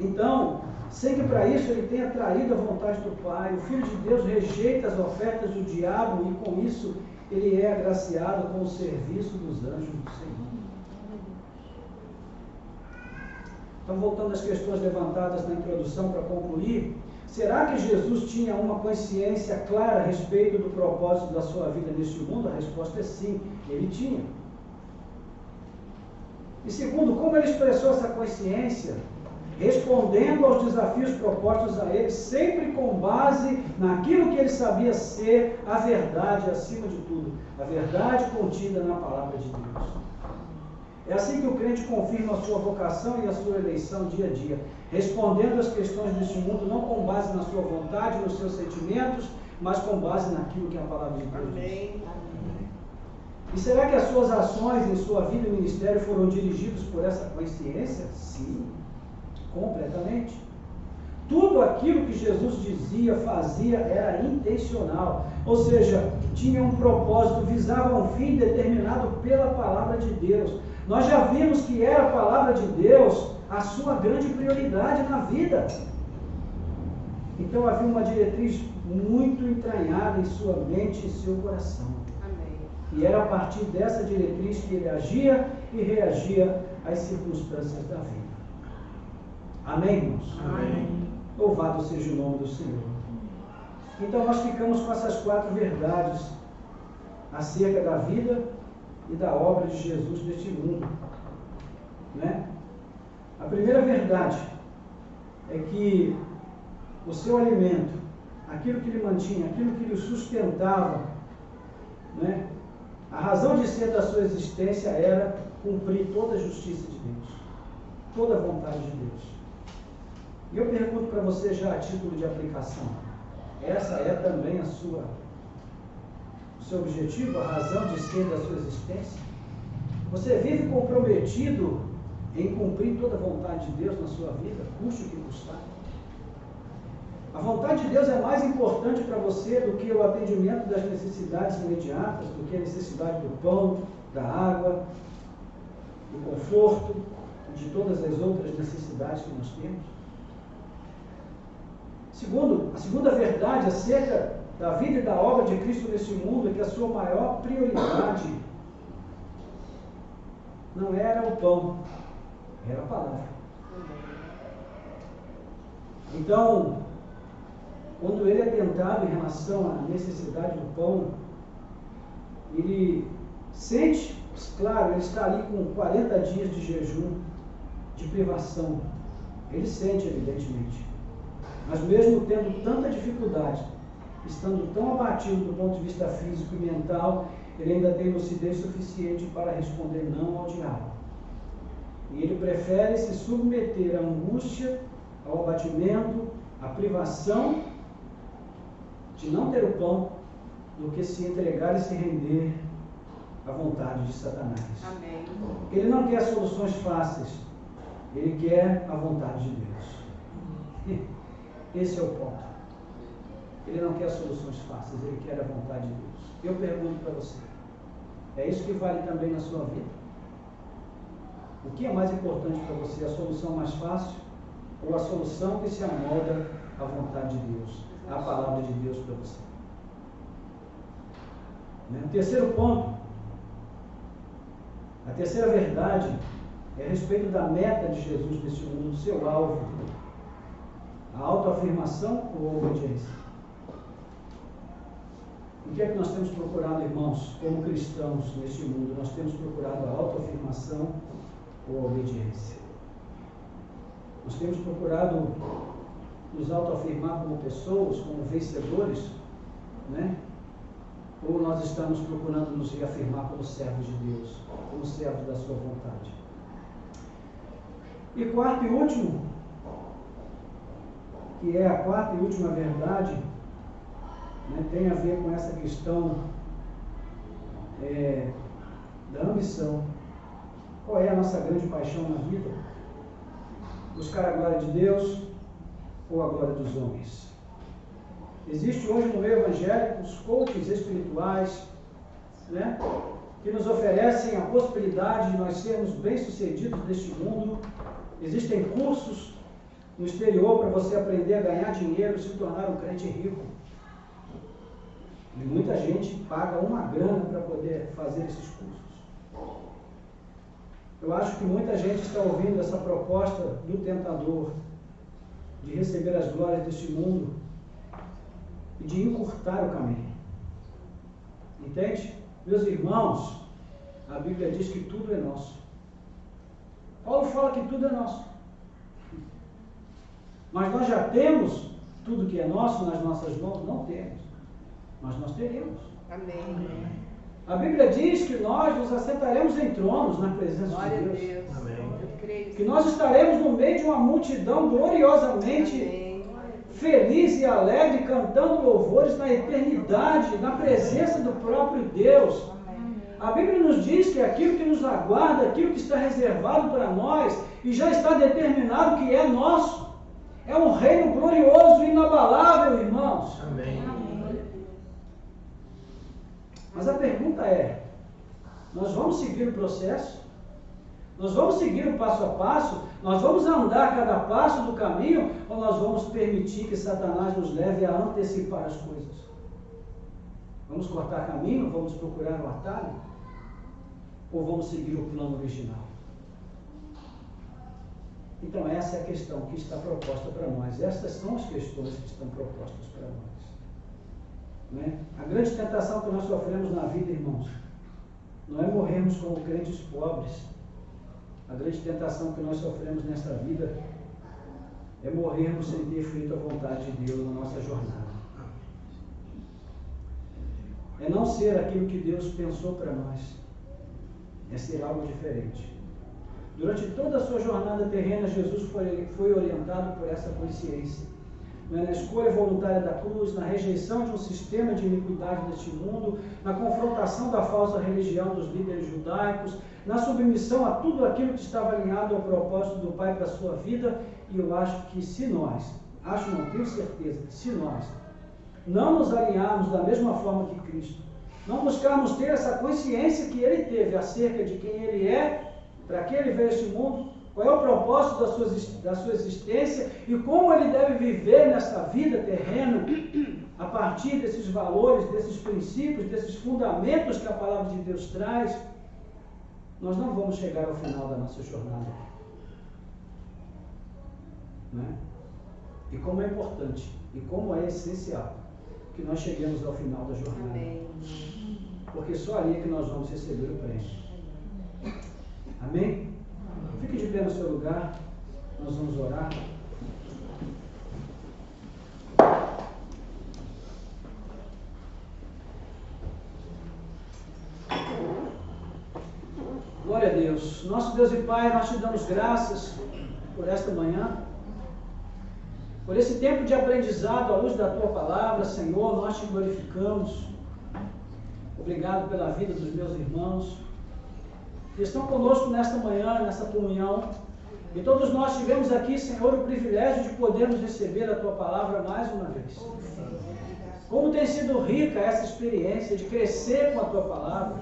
Então, sem que para isso ele tenha traído a vontade do Pai, o Filho de Deus rejeita as ofertas do diabo e com isso ele é agraciado com o serviço dos anjos do Senhor. Então, voltando às questões levantadas na introdução para concluir, será que Jesus tinha uma consciência clara a respeito do propósito da sua vida neste mundo? A resposta é sim, ele tinha. E segundo, como ele expressou essa consciência? Respondendo aos desafios propostos a ele, sempre com base naquilo que ele sabia ser a verdade acima de tudo, a verdade contida na palavra de Deus. É assim que o crente confirma a sua vocação e a sua eleição dia a dia, respondendo às questões deste mundo não com base na sua vontade, nos seus sentimentos, mas com base naquilo que a palavra de Deus diz. Amém. E será que as suas ações em sua vida e ministério foram dirigidos por essa consciência? Sim, completamente. Tudo aquilo que Jesus dizia, fazia, era intencional. Ou seja, tinha um propósito, visava um fim determinado pela palavra de Deus. Nós já vimos que era a palavra de Deus a sua grande prioridade na vida. Então havia uma diretriz muito entranhada em sua mente e seu coração. Amém. E era a partir dessa diretriz que ele agia e reagia às circunstâncias da vida. Amém, irmãos? Amém. Louvado seja o nome do Senhor. Então nós ficamos com essas 4 verdades acerca da vida e da obra de Jesus neste mundo, né? A primeira verdade é que o seu alimento, aquilo que lhe mantinha, aquilo que lhe sustentava, né? A razão de ser da sua existência era cumprir toda a justiça de Deus, toda a vontade de Deus. E eu pergunto para você já a título de aplicação, essa é também o seu objetivo, a razão de ser da sua existência? Você vive comprometido em cumprir toda a vontade de Deus na sua vida, custe o que custar? A vontade de Deus é mais importante para você do que o atendimento das necessidades imediatas, do que a necessidade do pão, da água, do conforto, de todas as outras necessidades que nós temos? Segundo, a segunda verdade acerca da vida e da obra de Cristo nesse mundo é que a sua maior prioridade não era o pão, era a palavra. Então, quando ele é tentado em relação à necessidade do pão, ele sente, claro, ele está ali com 40 dias de jejum, de privação. Ele sente, evidentemente. Mas mesmo tendo tanta dificuldade, estando tão abatido do ponto de vista físico e mental, ele ainda tem lucidez suficiente para responder não ao diabo. E ele prefere se submeter à angústia, ao abatimento, à privação de não ter o pão, do que se entregar e se render à vontade de Satanás. Amém. Ele não quer soluções fáceis, ele quer a vontade de Deus. Esse é o ponto. Ele não quer soluções fáceis, ele quer a vontade de Deus. Eu pergunto para você, é isso que vale também na sua vida? O que é mais importante para você, a solução mais fácil ou a solução que se amolda à vontade de Deus, à palavra de Deus para você? O terceiro ponto, a terceira verdade é a respeito da meta de Jesus neste mundo, do seu alvo, a autoafirmação ou a obediência. O que é que nós temos procurado, irmãos, como cristãos neste mundo? Nós temos procurado a autoafirmação ou a obediência. Nós temos procurado nos autoafirmar como pessoas, como vencedores, né? Ou nós estamos procurando nos reafirmar como servos de Deus, como servos da sua vontade. E quarto e último, que é a quarta e última verdade, né, tem a ver com essa questão da ambição. Qual é a nossa grande paixão na vida? Buscar a glória de Deus ou a glória dos homens? Existe hoje no meio evangélico os coaches espirituais, né, que nos oferecem a possibilidade de nós sermos bem-sucedidos neste mundo. Existem cursos no exterior para você aprender a ganhar dinheiro, se tornar um crente rico. E muita gente paga uma grana para poder fazer esses cursos. Eu acho que muita gente está ouvindo essa proposta do tentador de receber as glórias deste mundo e de encurtar o caminho. Entende? Meus irmãos, a Bíblia diz que tudo é nosso. Paulo fala que tudo é nosso. Mas nós já temos tudo que é nosso nas nossas mãos? Não temos. Mas nós teremos. Amém. A Bíblia diz que nós nos assentaremos em tronos na presença Glória de a Deus. Deus. Amém. Eu creio. Que nós estaremos no meio de uma multidão gloriosamente Amém. feliz e alegre, cantando louvores na eternidade, na presença do próprio Deus. Amém. A Bíblia nos diz que aquilo que nos aguarda, aquilo que está reservado para nós e já está determinado que é nosso, é um reino glorioso e inabalável, irmãos. Amém. Mas a pergunta é, nós vamos seguir o processo? Nós vamos seguir o passo a passo? Nós vamos andar cada passo do caminho? Ou nós vamos permitir que Satanás nos leve a antecipar as coisas? Vamos cortar caminho? Vamos procurar o atalho? Ou vamos seguir o plano original? Então essa é a questão que está proposta para nós. Estas são as questões que estão propostas para nós. Né? A grande tentação que nós sofremos na vida, irmãos, não é morrermos como crentes pobres. A grande tentação que nós sofremos nesta vida é morrermos sem ter feito a vontade de Deus na nossa jornada. É não ser aquilo que Deus pensou para nós. É ser algo diferente. Durante toda a sua jornada terrena, Jesus foi orientado por essa consciência. Na escolha voluntária da cruz, na rejeição de um sistema de iniquidade deste mundo, na confrontação da falsa religião dos líderes judaicos, na submissão a tudo aquilo que estava alinhado ao propósito do Pai para a sua vida. E eu acho que se nós, não, tenho certeza que se nós não nos alinharmos da mesma forma que Cristo, não buscarmos ter essa consciência que Ele teve acerca de quem Ele é, para que Ele veio a este mundo, qual é o propósito da sua existência e como Ele deve viver nesta vida terrena, a partir desses valores, desses princípios, desses fundamentos que a palavra de Deus traz, nós não vamos chegar ao final da nossa jornada. Né? E como é importante, e como é essencial que nós cheguemos ao final da jornada. Amém. Porque só ali é que nós vamos receber o prêmio. Amém? Fique de pé no seu lugar, nós vamos orar. Glória a Deus. Nosso Deus e Pai, nós te damos graças por esta manhã, por esse tempo de aprendizado à luz da Tua Palavra. Senhor, nós te glorificamos. Obrigado pela vida dos meus irmãos que estão conosco nesta manhã, nessa comunhão. E todos nós tivemos aqui, Senhor, o privilégio de podermos receber a Tua Palavra mais uma vez. Como tem sido rica essa experiência de crescer com a Tua Palavra,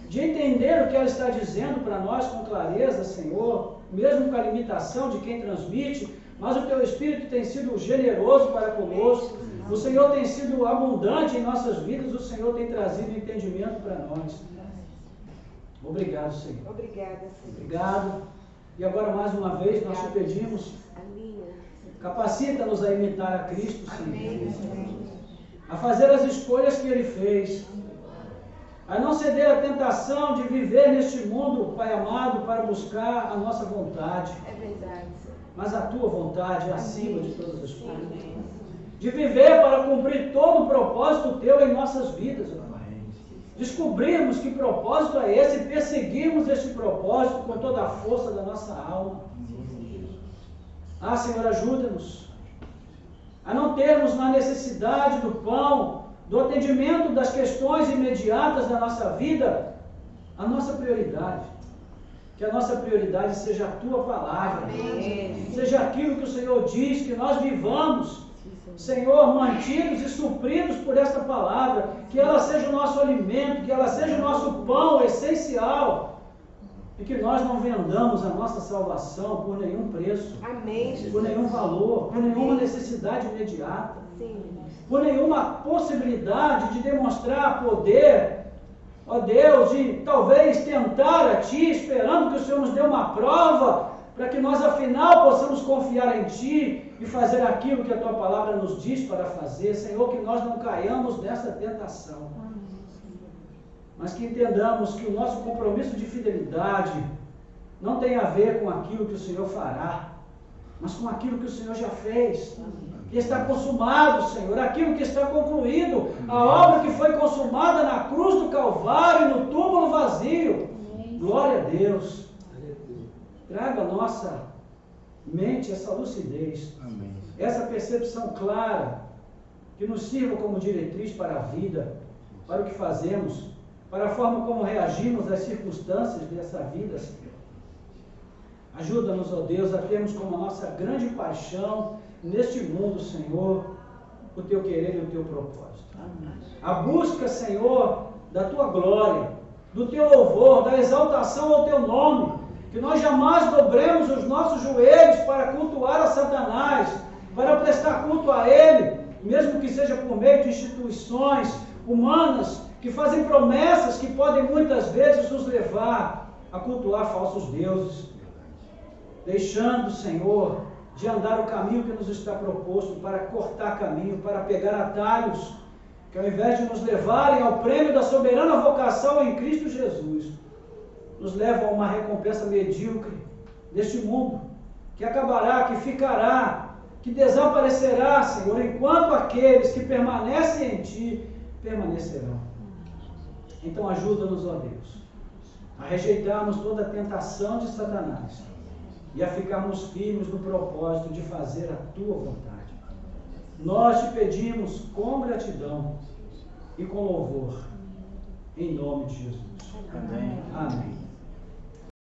de entender o que ela está dizendo para nós com clareza, Senhor, mesmo com a limitação de quem transmite, mas o Teu Espírito tem sido generoso para conosco, o Senhor tem sido abundante em nossas vidas, o Senhor tem trazido entendimento para nós. Obrigado, Senhor. Obrigada, Senhor. Obrigado. E agora, mais uma vez, nós te pedimos, capacita-nos a imitar a Cristo, Senhor, a fazer as escolhas que Ele fez, a não ceder à tentação de viver neste mundo, Pai amado, para buscar a nossa vontade. É verdade. Mas a Tua vontade é acima de todas as coisas. De viver para cumprir todo o propósito Teu em nossas vidas, ó Pai. Descobrirmos que propósito é esse e perseguirmos este propósito com toda a força da nossa alma. Ah, Senhor, ajuda-nos a não termos na necessidade do pão, do atendimento das questões imediatas da nossa vida, a nossa prioridade. Que a nossa prioridade seja a Tua Palavra. Amém. Seja aquilo que o Senhor diz, que nós vivamos, Senhor, mantidos e supridos por esta Palavra. Que ela seja o nosso alimento, que ela seja o nosso pão essencial. E que nós não vendamos a nossa salvação por nenhum preço. Amém, Jesus. Por nenhum valor, por nenhuma necessidade imediata. Sim. Por nenhuma possibilidade de demonstrar poder, ó Deus, de talvez tentar a Ti, esperando que o Senhor nos dê uma prova, para que nós afinal possamos confiar em Ti e fazer aquilo que a Tua Palavra nos diz para fazer. Senhor, que nós não caiamos nessa tentação, mas que entendamos que o nosso compromisso de fidelidade não tem a ver com aquilo que o Senhor fará, mas com aquilo que o Senhor já fez. Que está consumado, Senhor, aquilo que está concluído, a obra que foi consumada na cruz do Calvário e no túmulo vazio. Glória a Deus. Traga à nossa mente essa lucidez, essa percepção clara, que nos sirva como diretriz para a vida, para o que fazemos, para a forma como reagimos às circunstâncias dessa vida, Senhor. Ajuda-nos, ó Deus, a termos como a nossa grande paixão neste mundo, Senhor, o Teu querer e o Teu propósito. A busca, Senhor, da Tua glória, do Teu louvor, da exaltação ao Teu nome, que nós jamais dobremos os nossos joelhos para cultuar a Satanás, para prestar culto a ele, mesmo que seja por meio de instituições humanas que fazem promessas que podem muitas vezes nos levar a cultuar falsos deuses, deixando, Senhor, de andar o caminho que nos está proposto, para cortar caminho, para pegar atalhos, que ao invés de nos levarem ao prêmio da soberana vocação em Cristo Jesus, nos levam a uma recompensa medíocre deste mundo, que acabará, que ficará, que desaparecerá, Senhor, enquanto aqueles que permanecem em Ti permanecerão. Então ajuda-nos, ó Deus, a rejeitarmos toda a tentação de Satanás e a ficarmos firmes no propósito de fazer a Tua vontade. Nós Te pedimos com gratidão e com louvor, em nome de Jesus. Amém. Amém.